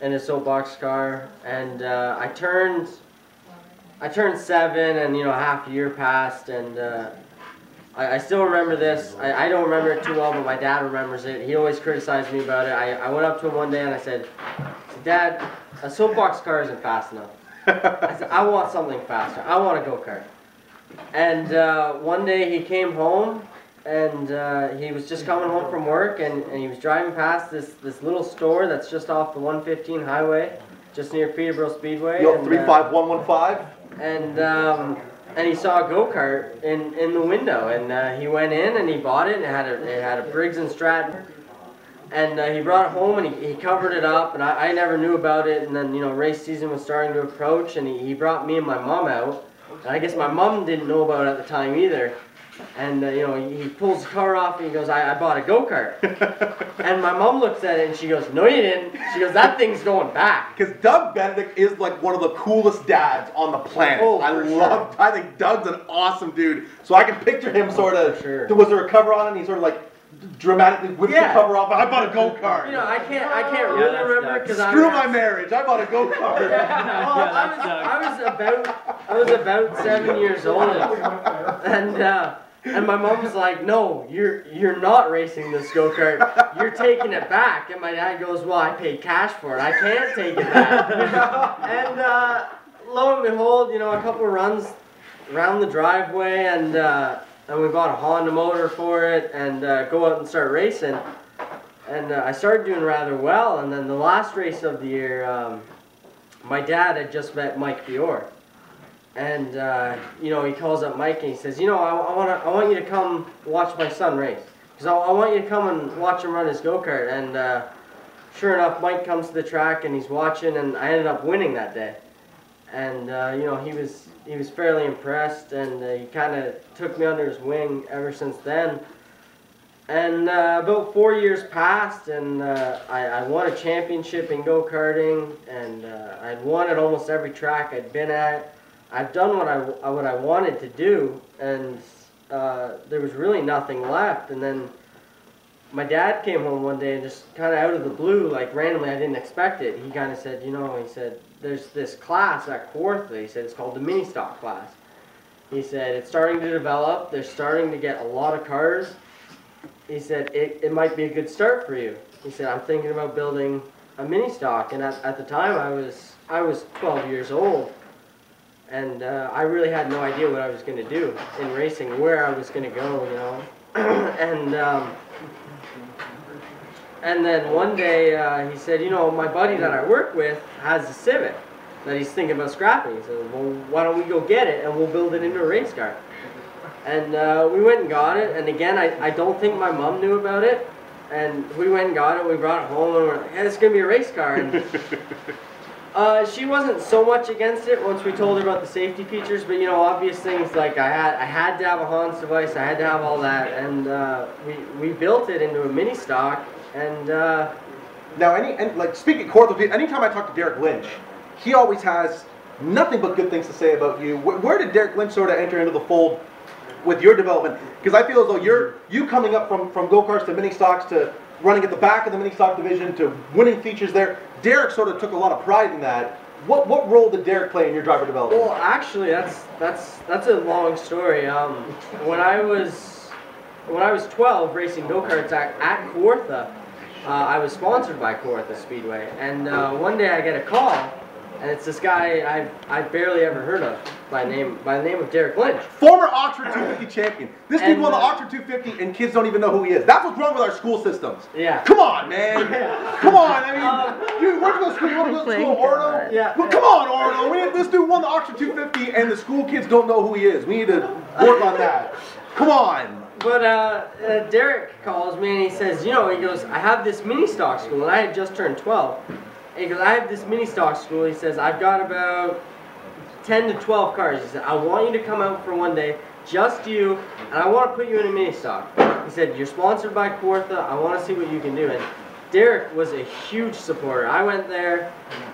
in a soapbox car, and I turned 7, and you know, half a year passed, and I still remember this. I don't remember it too well, but my dad remembers it. He always criticized me about it. I went up to him one day and I said, "Dad, a soapbox car isn't fast enough." I said, "I want something faster. I want a go-kart." And one day he came home, and he was just coming home from work, and he was driving past this little store that's just off the 115 highway, just near Peterborough Speedway. Yo, and, 35115. and he saw a go-kart in the window, and he went in and he bought it, and it had a Briggs and Stratton. And he brought it home and he covered it up, and I never knew about it. And then, you know, race season was starting to approach, and he brought me and my mom out. And I guess my mom didn't know about it at the time either. And, you know, he pulls the car off and he goes, I bought a go-kart. And my mom looks at it and she goes, "No, you didn't." She goes, "That thing's going back." Because Doug Benedict is like one of the coolest dads on the planet. Oh, I think Doug's an awesome dude. So I can picture him sort of, For sure. was there a cover on it and he sort of like dramatically whips Yeah. the cover off? I bought a go-kart. You know, I can't really that's remember Doug. because Screw my marriage. I bought a go-kart. Well, I was about 7 years old, and my mom was like, "No, you're not racing this go-kart. You're taking it back." And my dad goes, "Well, I paid cash for it. I can't take it back." And lo and behold, you know, a couple of runs around the driveway, and we bought a Honda motor for it, and go out and start racing. And I started doing rather well. And then the last race of the year, my dad had just met Mike Fiore. And, you know, he calls up Mike and he says, "You know, I want you to come watch my son race. Because I want you to come and watch him run his go-kart." And sure enough, Mike comes to the track and he's watching, and I ended up winning that day. And, you know, he was fairly impressed, and he kind of took me under his wing ever since then. And about 4 years passed, and I won a championship in go-karting, and I'd won at almost every track I'd been at. I've done what I wanted to do, and there was really nothing left. And then my dad came home one day and just kind of out of the blue, like randomly, I didn't expect it. He kind of said, "You know," he said, "there's this class at Kawartha." He said, "It's called the mini stock class." He said, "It's starting to develop. They're starting to get a lot of cars." He said, it might be a good start for you." He said, "I'm thinking about building a mini stock." And at the time I was 12 years old. And I really had no idea what I was going to do in racing, where I was going to go, you know. And then one day he said, "You know, my buddy that I work with has a Civic that he's thinking about scrapping." He said, "Well, why don't we go get it and we'll build it into a race car?" And we went and got it. And again, I don't think my mom knew about it. And we went and got it. We brought it home and we're like, "Yeah, it's going to be a race car." And she wasn't so much against it once we told her about the safety features, but you know, obvious things like I had to have a Hans device, I had to have all that, and we built it into a mini stock. And Now, like speaking of Kawartha, anytime I talk to Derek Lynch, he always has nothing but good things to say about you. Where did Derek Lynch sort of enter into the fold with your development? Because I feel as though you coming up from go-karts to mini stocks to running at the back of the mini stock division to winning features there, Derek sort of took a lot of pride in that. What role did Derek play in your driver development? well, actually, that's a long story. When I was 12, racing go-karts at Kawartha, I was sponsored by Kawartha Speedway, and one day I get a call, and it's this guy I've barely ever heard of by the name of Derek Lynch. Former Oxford 250 champion. This dude And, won the Oxford 250 and kids don't even know who he is. That's what's wrong with our school systems. Yeah. Come on, man. Come on. I mean, you want to go to school? You want to go to school, Orno? Yeah. Well, come on, Orno. This dude won the Oxford 250 and the school kids don't know who he is. We need to work on that. Come on. But Derek calls me and he says, "You know," he goes, "I have this mini stock school," and I had just turned 12. And he goes, "I have this mini stock school." He says, "I've got about 10 to 12 cars." He said, "I want you to come out for one day, just you, and I want to put you in a mini stock." He said, "You're sponsored by Kawartha. I want to see what you can do." And Derek was a huge supporter. I went there,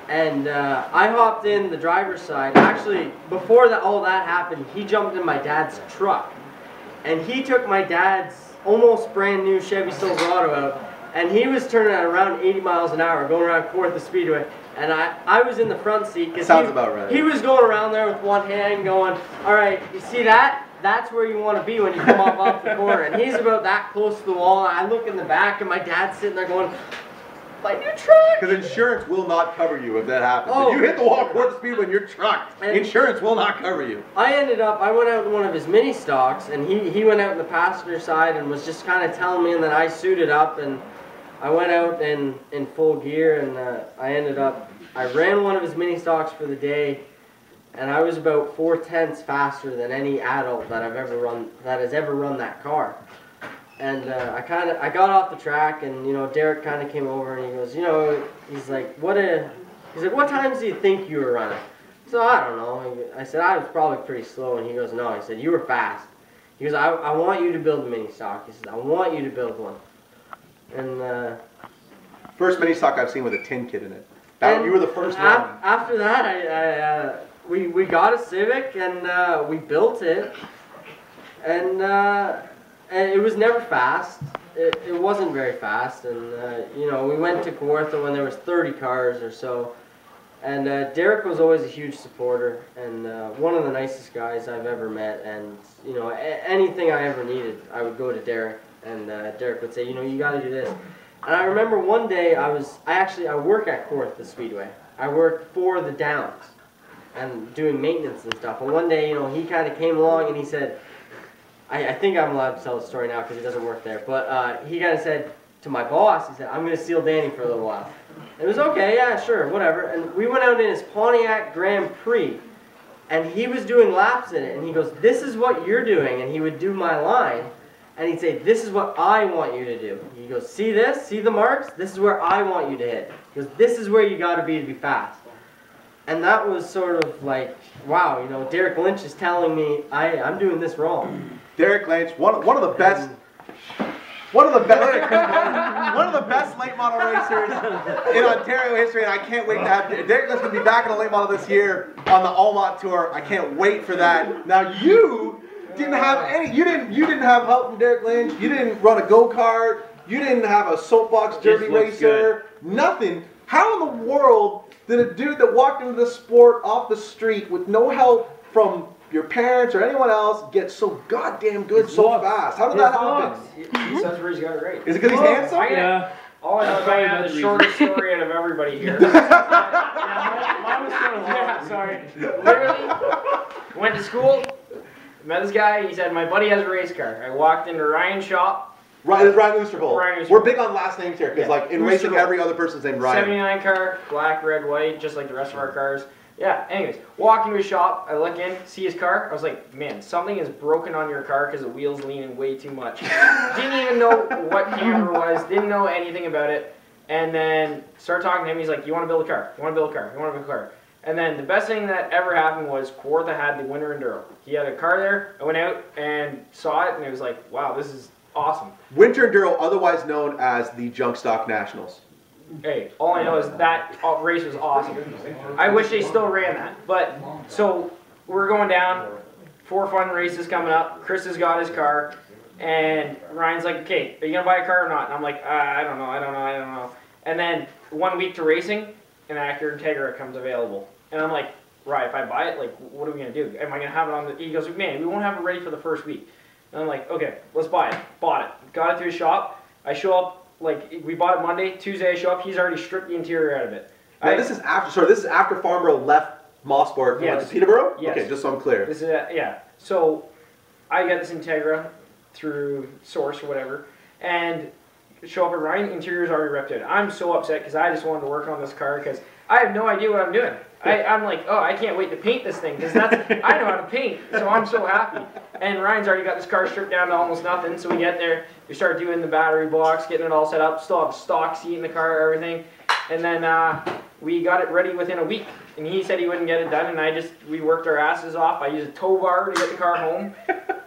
and I hopped in the driver's side. Actually, before all that happened, he jumped in my dad's truck, and he took my dad's almost brand new Chevy Silverado out, and he was turning at around 80 miles an hour, going around Kawartha Speedway, and I was in the front seat. Sounds about right. He was going around there with one hand going, all right, you see that? That's where you want to be when you come off the corner. And he's about that close to the wall. I look in the back, and my dad's sitting there going, my new truck! Because insurance will not cover you if that happens. Oh. If you hit the wall towards the speed when you're trucked, insurance will not cover you. I went out in one of his mini stocks, and he went out in the passenger side and was just kind of telling me, and then I suited up, and I went out in full gear, and I ran one of his mini stocks for the day, and I was about 4/10 faster than any adult that has ever run that car. And I got off the track, and Derek kind of came over, and he goes, he's like, what times do you think you were running? So I don't know. I said I was probably pretty slow, and he goes, no. He said, you were fast. He goes, I want you to build a mini stock. He says, I want you to build one. And first mini stock I've seen with a tin kit in it. You were the first one. After that, we got a Civic, and we built it, and it was never fast. It wasn't very fast, and we went to Kawartha when there was 30 cars or so, and Derek was always a huge supporter, and one of the nicest guys I've ever met, and anything I ever needed, I would go to Derek, and Derek would say, you got to do this. And I remember one day I work at Kawartha Speedway. I work for the Downs and doing maintenance and stuff. And one day, he kind of came along and he said, I think I'm allowed to tell the story now because he doesn't work there, but he kind of said to my boss, he said, I'm going to steal Danny for a little while. It was okay, yeah, sure, whatever. And we went out in his Pontiac Grand Prix, and he was doing laps in it, and he goes, this is what you're doing, and he would do my line. And he'd say, this is what I want you to do. He goes, see this? See the marks? This is where I want you to hit. He goes, this is where you got to be fast. And that was sort of like, wow, Derek Lynch is telling me I'm doing this wrong. Derek Lynch, one of the best late model racers in Ontario history, and I can't wait to have Derek Lynch going to be back in the late model this year on the Almont Tour. I can't wait for that. Now you didn't have you didn't have help from Derek Lynch. You didn't run a go-kart. You didn't have a soapbox derby racer. Nothing. How in the world did a dude that walked into the sport off the street with no help from your parents or anyone else get so goddamn good so fast? How did that happen? Sudsbury's got it right. Is it because he's handsome? Yeah. All I know is I have the shortest story out of everybody here. Mine was kind of long. Yeah, sorry. Literally, went to school, met this guy, he said, my buddy has a race car. I walked into Ryan's shop. Ryan Oosterholt. Ryan Oosterholt. We're big on last names here, because like in racing, Oosterholt. every other person's named Ryan. 79 car, black, red, white, just like the rest of our cars. Yeah, anyways, walk into his shop, I look in, see his car, I was like, man, something is broken on your car because the wheel's leaning way too much. Didn't even know what camera was, didn't know anything about it, and then started talking to him, he's like, you want to build a car, you want to build a car, you want to build a car. And then the best thing that ever happened was Kawartha had the Winter Enduro. He had a car there, I went out and saw it, and it was like, wow, this is awesome. Winter Enduro, otherwise known as the Junk Stock Nationals. Hey, all I know is that race was awesome. I wish they still ran that. But, so, we're going down, 4 fun races coming up, Chris has got his car, and Ryan's like, okay, are you going to buy a car or not? And I'm like, I don't know. And then, 1 week to racing, an Acura Integra comes available. And I'm like, Ryan, if I buy it, like, what are we going to do? Am I going to have it on the... He goes, man, we won't have it ready for the first week. And I'm like, okay, let's buy it. Bought it. Got it to his shop. I show up, like, we bought it Monday. Tuesday I show up, he's already stripped the interior out of it. Now, this is after Farnborough left Mosport and went to Peterborough? Yes. Okay, just so I'm clear. This is, yeah. So, I got this Integra through Source or whatever, and show up at Ryan, interior's already ripped out. I'm so upset because I just wanted to work on this car because I have no idea what I'm doing. I'm like, oh, I can't wait to paint this thing because I know how to paint, so I'm so happy. And Ryan's already got this car stripped down to almost nothing, so we get there, we start doing the battery box, getting it all set up, still have a stock seat in the car, everything. And then we got it ready within a week. and he said he wouldn't get it done, and we worked our asses off. I used a tow bar to get the car home,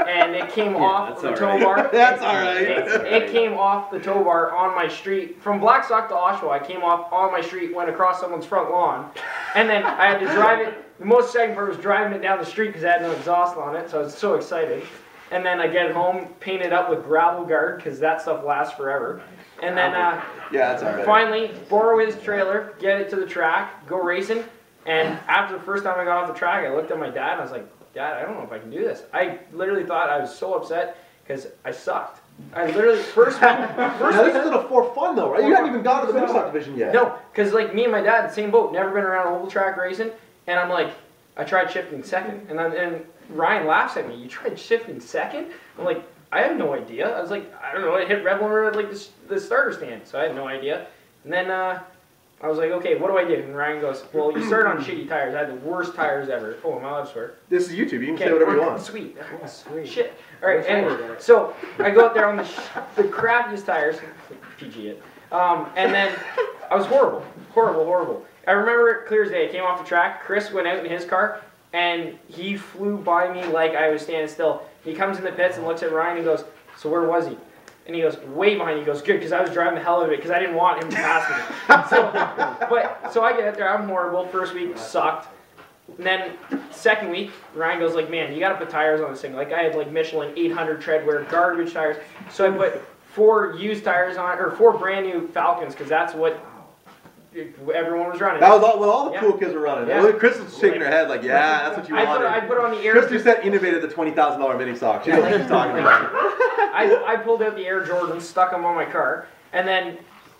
and it came off the tow bar. That's all right. It came off the tow bar on my street. From Blackstock to Oshawa, I came off on my street, went across someone's front lawn, and then I had to drive it. The most exciting part was driving it down the street because I had no exhaust on it, so I was so excited. And then I get it home, paint it up with gravel guard because that stuff lasts forever. And then that's all right. finally borrow his trailer, get it to the track, go racing. And after the first time I got off the track, I looked at my dad and I was like, Dad, I don't know if I can do this. I literally thought I was so upset because I sucked. I literally first now this isn't a for fun though, right? You hadn't even gone to the mini stock division yet. No, because like me and my dad, same boat, never been around oval track racing, and I'm like, I tried shifting second, and Ryan laughs at me. You tried shifting second? I'm like, I have no idea. I was like, I don't know. I hit Reveler at like the starter stand, so I had no idea. And then I was like, okay, what do I do? And Ryan goes, well, you started on shitty tires. I had the worst tires ever. Oh, am I allowed to swear? This is YouTube. You can say whatever you want. Sweet. Oh, sweet. Shit. All right. Anyway, so I go out there on the crappiest tires. PG it. And then I was horrible. Horrible. I remember it clear as day. I came off the track. Chris went out in his car, and he flew by me like I was standing still. He comes in the pits and looks at Ryan and goes, so where was he? And he goes, way behind. He goes, good, because I was driving the hell out of it because I didn't want him to pass me. So I get out there. I'm horrible. First week sucked. And then second week, Ryan goes like, man, you got to put tires on this thing. Like I had like Michelin 800 treadwear garbage tires. So I put 4 used tires on, or 4 brand new Falcons because that's what everyone was running. That was all the cool kids were running. Yeah. Chris was shaking her head like, yeah, that's what you wanted. I put on the air. Chris just said innovated the $20,000 mini stock. She knows what she's talking about. I pulled out the Air Jordans, stuck them on my car, and then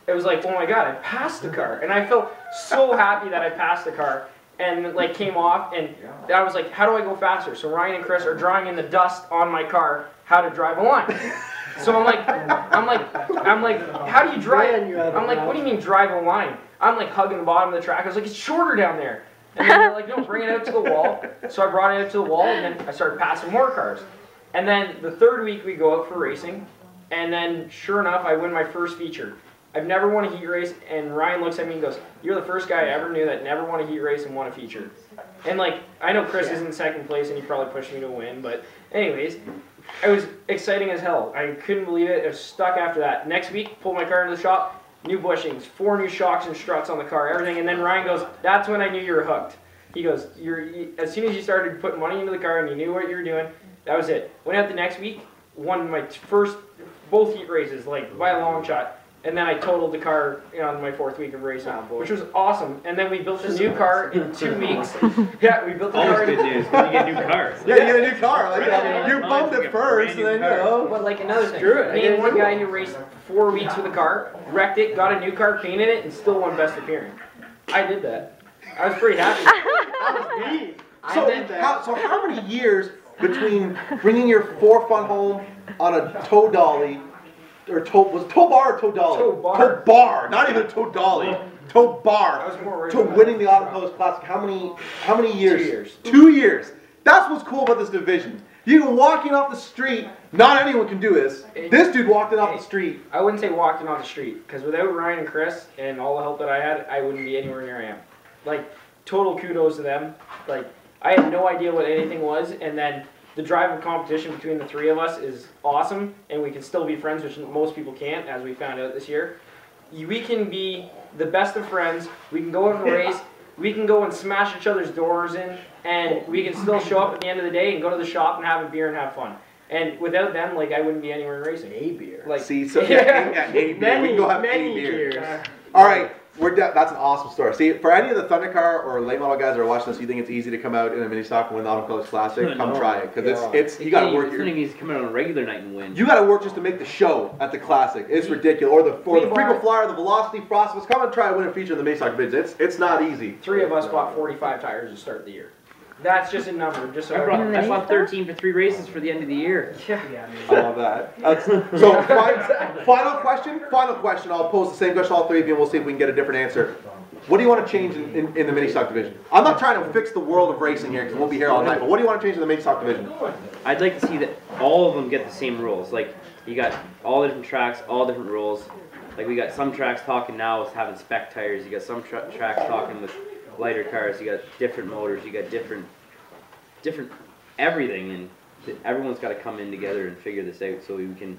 it was like, oh my god, I passed the car, and I felt so happy that I passed the car, and like came off, and I was like, how do I go faster? So Ryan and Chris are drawing in the dust on my car how to drive a line. So I'm like, how do you drive? I'm like, what do you mean drive a line? I'm like hugging the bottom of the track. I was like, it's shorter down there. And then they're like, no, bring it out to the wall. So I brought it out to the wall, and then I started passing more cars. And then the third week we go out for racing, and then sure enough, I win my first feature. I've never won a heat race, and Ryan looks at me and goes, you're the first guy I ever knew that never won a heat race and won a feature. And like, I know Chris is in second place, and he probably pushed me to win, but anyways, it was exciting as hell. I couldn't believe it. I was stuck after that. Next week, pulled my car into the shop, new bushings, 4 new shocks and struts on the car, everything. And then Ryan goes, that's when I knew you were hooked. He goes, as soon as you started putting money into the car and you knew what you were doing, that was it. Went out the next week, won my both heat races, like by a long shot. And then I totaled the car on my 4th week of racing, which was awesome. And then we built a new car in 2 weeks. Yeah, we built the car. Always good news, because you get new cars. Yeah, you get a new car. Like, you bumped it first, and then But like another thing, me and one guy who raced 4 weeks with a car, wrecked it, got a new car, painted it, and still won best appearance. I did that. I was pretty happy. That was me. So how many years between bringing your 4 fun home on a tow dolly, or was it tow bar or tow dolly? Tow bar. Tow bar, not even a tow dolly. Tow bar. I was more worried to about winning the Auto Colors Classic. How many years? 2 years. 2 years. That's what's cool about this division. You can walk in off the street. Not anyone can do this. This dude walked in off the street. I wouldn't say walking on the street, because without Ryan and Chris and all the help that I had, I wouldn't be anywhere near I am. Like, total kudos to them. Like, I had no idea what anything was, and then the drive of competition between the 3 of us is awesome, and we can still be friends, which most people can't, as we found out this year. We can be the best of friends. We can go out and race. We can go and smash each other's doors in, and we can still show up at the end of the day and go to the shop and have a beer and have fun. And without them, like, I wouldn't be anywhere racing. A beer. Like, See, so yeah, a beer. We can go have many a beer. beers. All right, that's an awesome story. See, for any of the Thundercar or late model guys that are watching this, you think it's easy to come out in a mini stock and win the Auto Colors Classic? Come try it, because it's you got to work here. He's coming out on a regular night and win. You got to work just to make the show at the Classic. It's ridiculous. Or the Frequent Flyer, the Velocity, Frostmas. Come and try to win a feature in the mini stock bids. It's not easy. 3 of us bought 45 tires to start the year. That's just a number. Just so I bought 13 for 3 races for the end of the year. Yeah. I love that. So, final question. I'll pose the same question to all 3 of you, and we'll see if we can get a different answer. What do you want to change in the mini stock division? I'm not trying to fix the world of racing here, because we'll be here all night, but what do you want to change in the mini stock division? I'd like to see that all of them get the same rules. Like, you got all the different tracks, all different rules. Like, we got some tracks talking now with having spec tires. You got some tracks talking with lighter cars, you got different motors, you got different everything, and everyone's got to come in together and figure this out so you can,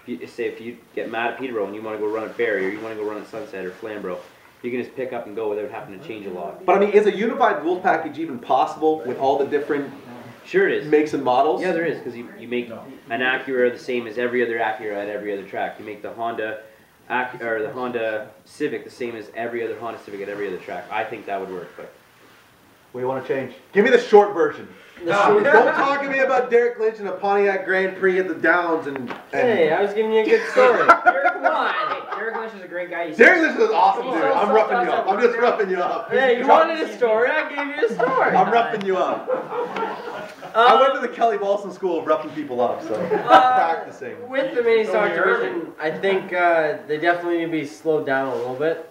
if you get mad at Peterborough and you want to go run at Barrie or you want to go run at Sunset or Flamborough, you can just pick up and go without having to change a lot. But I mean, is a unified rules package even possible with all the different Sure it is. makes and models? Yeah, there is, because you make an Acura the same as every other Acura at every other track. You make the Honda Civic the same as every other Honda Civic at every other track. I think that would work, but What do you want to change? Give me the short version. The Don't talk to me about Derek Lynch and a Pontiac Grand Prix at the Downs and Hey, I was giving you a good story. Come on. Hey, Derek Lynch is a great guy. Derek Lynch is awesome, dude. So I'm roughing you up. I'm just roughing you up. Hey, you wanted a story? I gave you a story. I'm roughing you up. I went to the Kelly Balson School of roughing people up, so I'm practicing. With the mini stock division, I think they definitely need to be slowed down a little bit.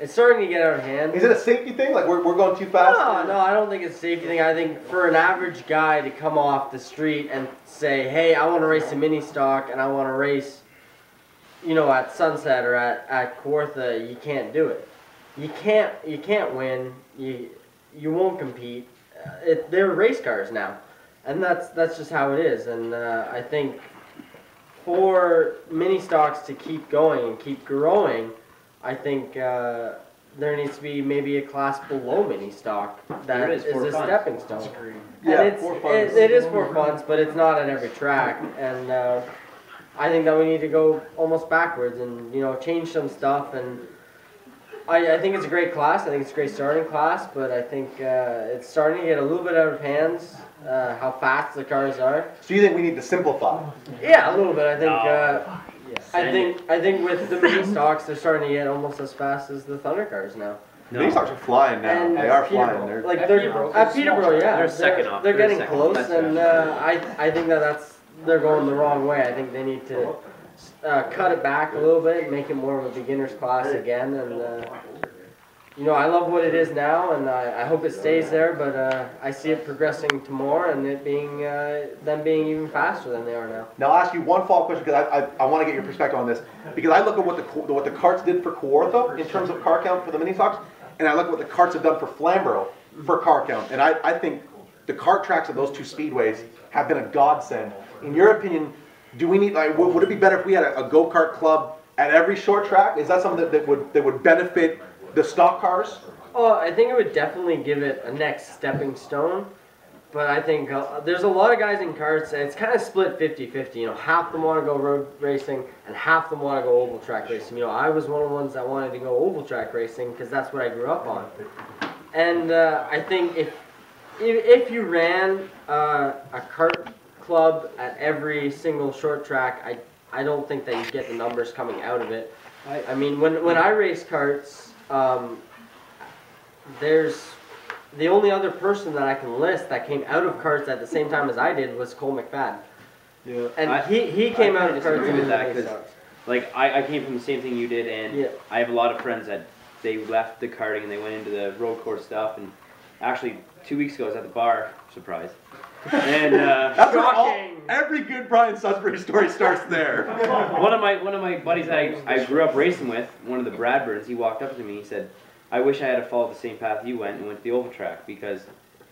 It's starting to get out of hand. Is it a safety thing? Like we're going too fast? No, I don't think it's a safety thing. I think for an average guy to come off the street and say, hey, I want to race a mini stock and I want to race, you know, at Sunset or at Kawartha, you can't do it. You can't win. You won't compete. They're race cars now, and that's just how it is. And I think for mini stocks to keep going and keep growing, I think there needs to be maybe a class below mini stock that is a stepping stone. Yeah, and it is for funds, but it's not at every track. And I think that we need to go almost backwards and, you know, change some stuff. And I think it's a great class. I think it's a great starting class, but I think it's starting to get a little bit out of hands. How fast the cars are. So you think we need to simplify? Yeah, a little bit. I think. I think with the mini stocks, they're starting to get almost as fast as the Thunder cars now. No. These stocks are flying now. And They are flying. They're Like at Peterborough, yeah, They're second off. They're They're getting second. close, That's and I think they're going the wrong way. I think they need to cut it back a little bit, and make it more of a beginner's class again, and. You know, I love what it is now, and I hope it stays there, but I see it progressing to more, and it being them being even faster than they are now. Now I'll ask you one follow-up question because I want to get your perspective on this, because I look at what the carts did for Kawartha in terms of car count for the mini stocks, and I look at what the carts have done for Flamborough for car count, and I think the kart tracks of those two speedways have been a godsend. In your opinion, do we need, like, would it be better if we had a go-kart club at every short track? Is that something that would benefit the stock cars? Oh, I think it would definitely give it a next stepping stone, but I think there's a lot of guys in karts, and it's kind of split 50-50. You know, half them want to go road racing, and half them want to go oval track racing. You know, I was one of the ones that wanted to go oval track racing because that's what I grew up on. And I think if you ran a kart club at every single short track, I don't think that you'd get the numbers coming out of it. I mean, when I race karts, there's the only other person that I can list that came out of karts at the same time as I did was Cole McFadden. Yeah. And he came out of karts with in that the because, like, I came from the same thing you did, and I have a lot of friends that they left the karting and they went into the road course stuff. And actually, 2 weeks ago I was at the bar, surprise. And that's every good Bryan Sudsbury story starts there. one of my buddies that I grew up racing with, one of the Bradburns, he walked up to me. He said, "I wish I had followed the same path you went and went to the oval track because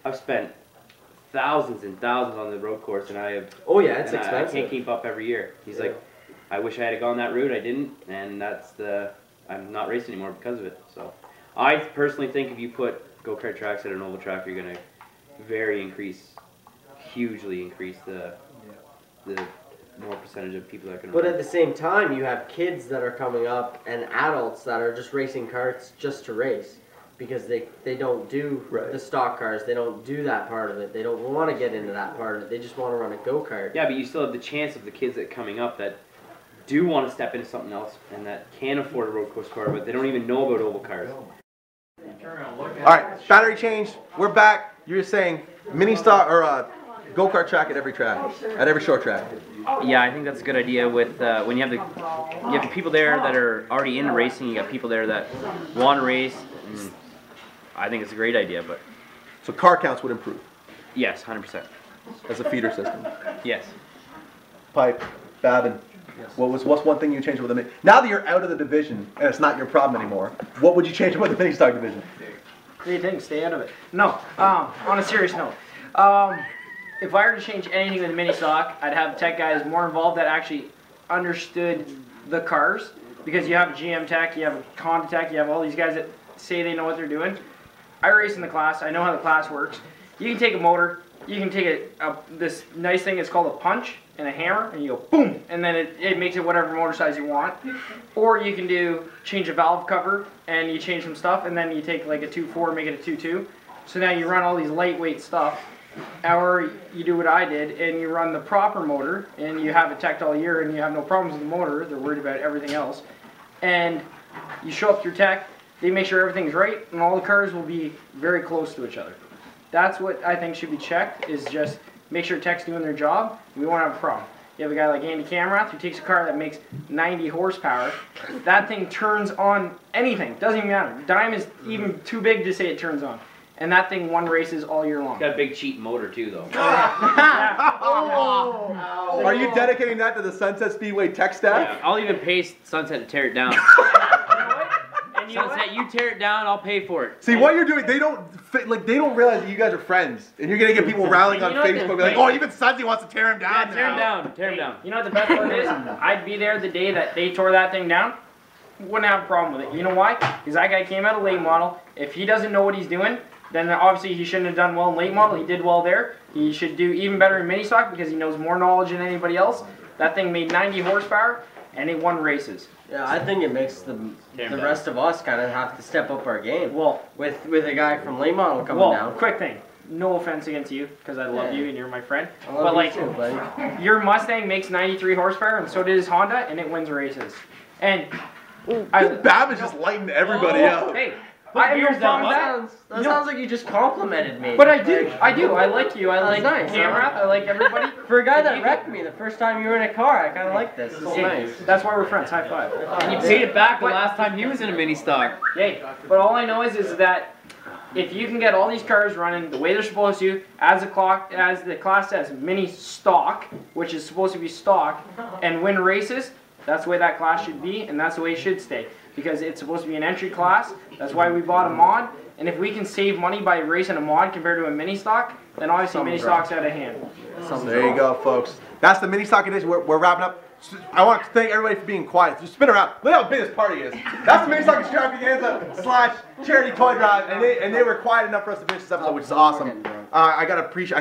I've spent thousands and thousands on the road course and I have. Oh yeah, it's I expensive. can't keep up every year." He's like, "I wish I had gone that route. I didn't, and I'm not racing anymore because of it." So, I personally think if you put go-kart tracks at an oval track, you're gonna hugely increase the more percentage of people that can But run. at the same time, you have kids that are coming up and adults that are just racing karts just to race because they don't do the stock cars. They don't do that part of it. They don't want to get into that part of it. They just want to run a go-kart. Yeah, but you still have the chance of the kids that are coming up that do want to step into something else and that can afford a road course car, but they don't even know about oval cars. All right, battery change. We're back. You're saying mini stock or go-kart track at every track, at every short track. Yeah, I think that's a good idea. With when you have the people there that are already in racing, you got people there that want to race. I think it's a great idea, but So car counts would improve yes, 100%. as a feeder system. Yes. Pipe, Babin. What's one thing you change with the mini? Now that you're out of the division and it's not your problem anymore, what would you change with the mini stock division? What do you think? Stay out of it. No. On a serious note, if I were to change anything with the mini stock, I'd have tech guys more involved that actually understood the cars, because you have GM tech, you have Honda tech, you have all these guys that say they know what they're doing. I race in the class. I know how the class works. You can take a motor. You can take this nice thing. It's called a punch and a hammer, and you go boom, and then it makes it whatever motor size you want. Or you can change a valve cover, and you change some stuff, and then you take like a 2.4, make it a 2.2. So now you run all these lightweight stuff. Or you do what I did, and you run the proper motor, and you have it teched all year, and you have no problems with the motor. They're worried about everything else. And you show up to your tech, they make sure everything's right, and all the cars will be very close to each other. That's what I think should be checked, is just make sure tech's doing their job. We won't have a problem. You have a guy like Andy Camrath who takes a car that makes 90 horsepower. That thing turns on anything. Doesn't even matter. Dime is even too big to say it turns on. And that thing won races all year long. Got a big cheat motor too, though. Are you dedicating that to the Sunset Speedway tech staff? Yeah, I'll even pay Sunset to tear it down. And you know Sunset, you tear it down, I'll pay for it. See, what you're doing, they don't realize that you guys are friends, and you're gonna get people rallying on Facebook, like, oh, even Sudsy wants to tear him down. Yeah, tear him down, tear him down. You know what the best part is? I'd be there the day that they tore that thing down. Wouldn't have a problem with it. You know why? Because that guy came out of late model. If he doesn't know what he's doing, then obviously he shouldn't have done well in late model. He did well there. He should do even better in mini stock because he knows more knowledge than anybody else. That thing made 90 horsepower and it won races. Yeah, I think it makes the rest of us kind of have to step up our game. Well, with a guy from late model coming down. Quick thing. No offense against you, because I love you and you're my friend. I love you too, buddy. Your Mustang makes 93 horsepower and so did his Honda, and it wins races. And Babin's just lighting everybody up. Hey, I have no problem with that. That sounds like you just complimented me. But I do. I like you. I like nice. Camrath. I like everybody. For a guy that wrecked me the first time you were in a car, I kind of like this. This is nice. That's why we're friends. High five. And you paid it back the last time he was in a mini stock. Yay. But all I know is that if you can get all these cars running the way they're supposed to, as the class says, mini stock, which is supposed to be stock, and win races, that's the way that class should be, and that's the way it should stay. Because it's supposed to be an entry class. That's why we bought a mod. And if we can save money by racing a mod compared to a mini stock, then obviously mini stock's out of hand. There you go, folks. That's the mini stock edition. We're wrapping up. I want to thank everybody for being quiet. Just spin around. Look how big this party is. That's the mini stock extravaganza / charity toy drive, and they were quiet enough for us to finish this episode, which is awesome. I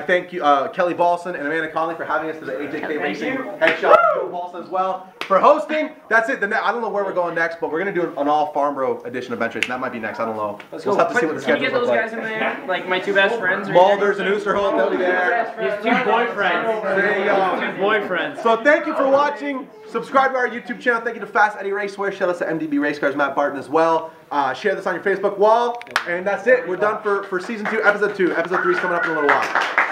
thank you, Kelly Balson and Amanda Conley for having us to the AJK Racing Headshot. Joe Balson as well for hosting. That's it. I don't know where we're going next, but we're gonna do an all Farm Bro edition of bench racing. That might be next. I don't know. We'll have to see what the Can you schedule get those looks guys like. in there? Like my two best friends? Mulders and Oosterholt, they'll be there. His two boyfriends. There you go. Two boyfriends. So thank you for watching. Subscribe to our YouTube channel. Thank you to Fast Eddie Racewear. Shout out to MDB Race Cars, Matt Barton as well. Share this on your Facebook wall. And that's it. We're done for Season 2, Episode 2. Episode 3 is coming up in a little while.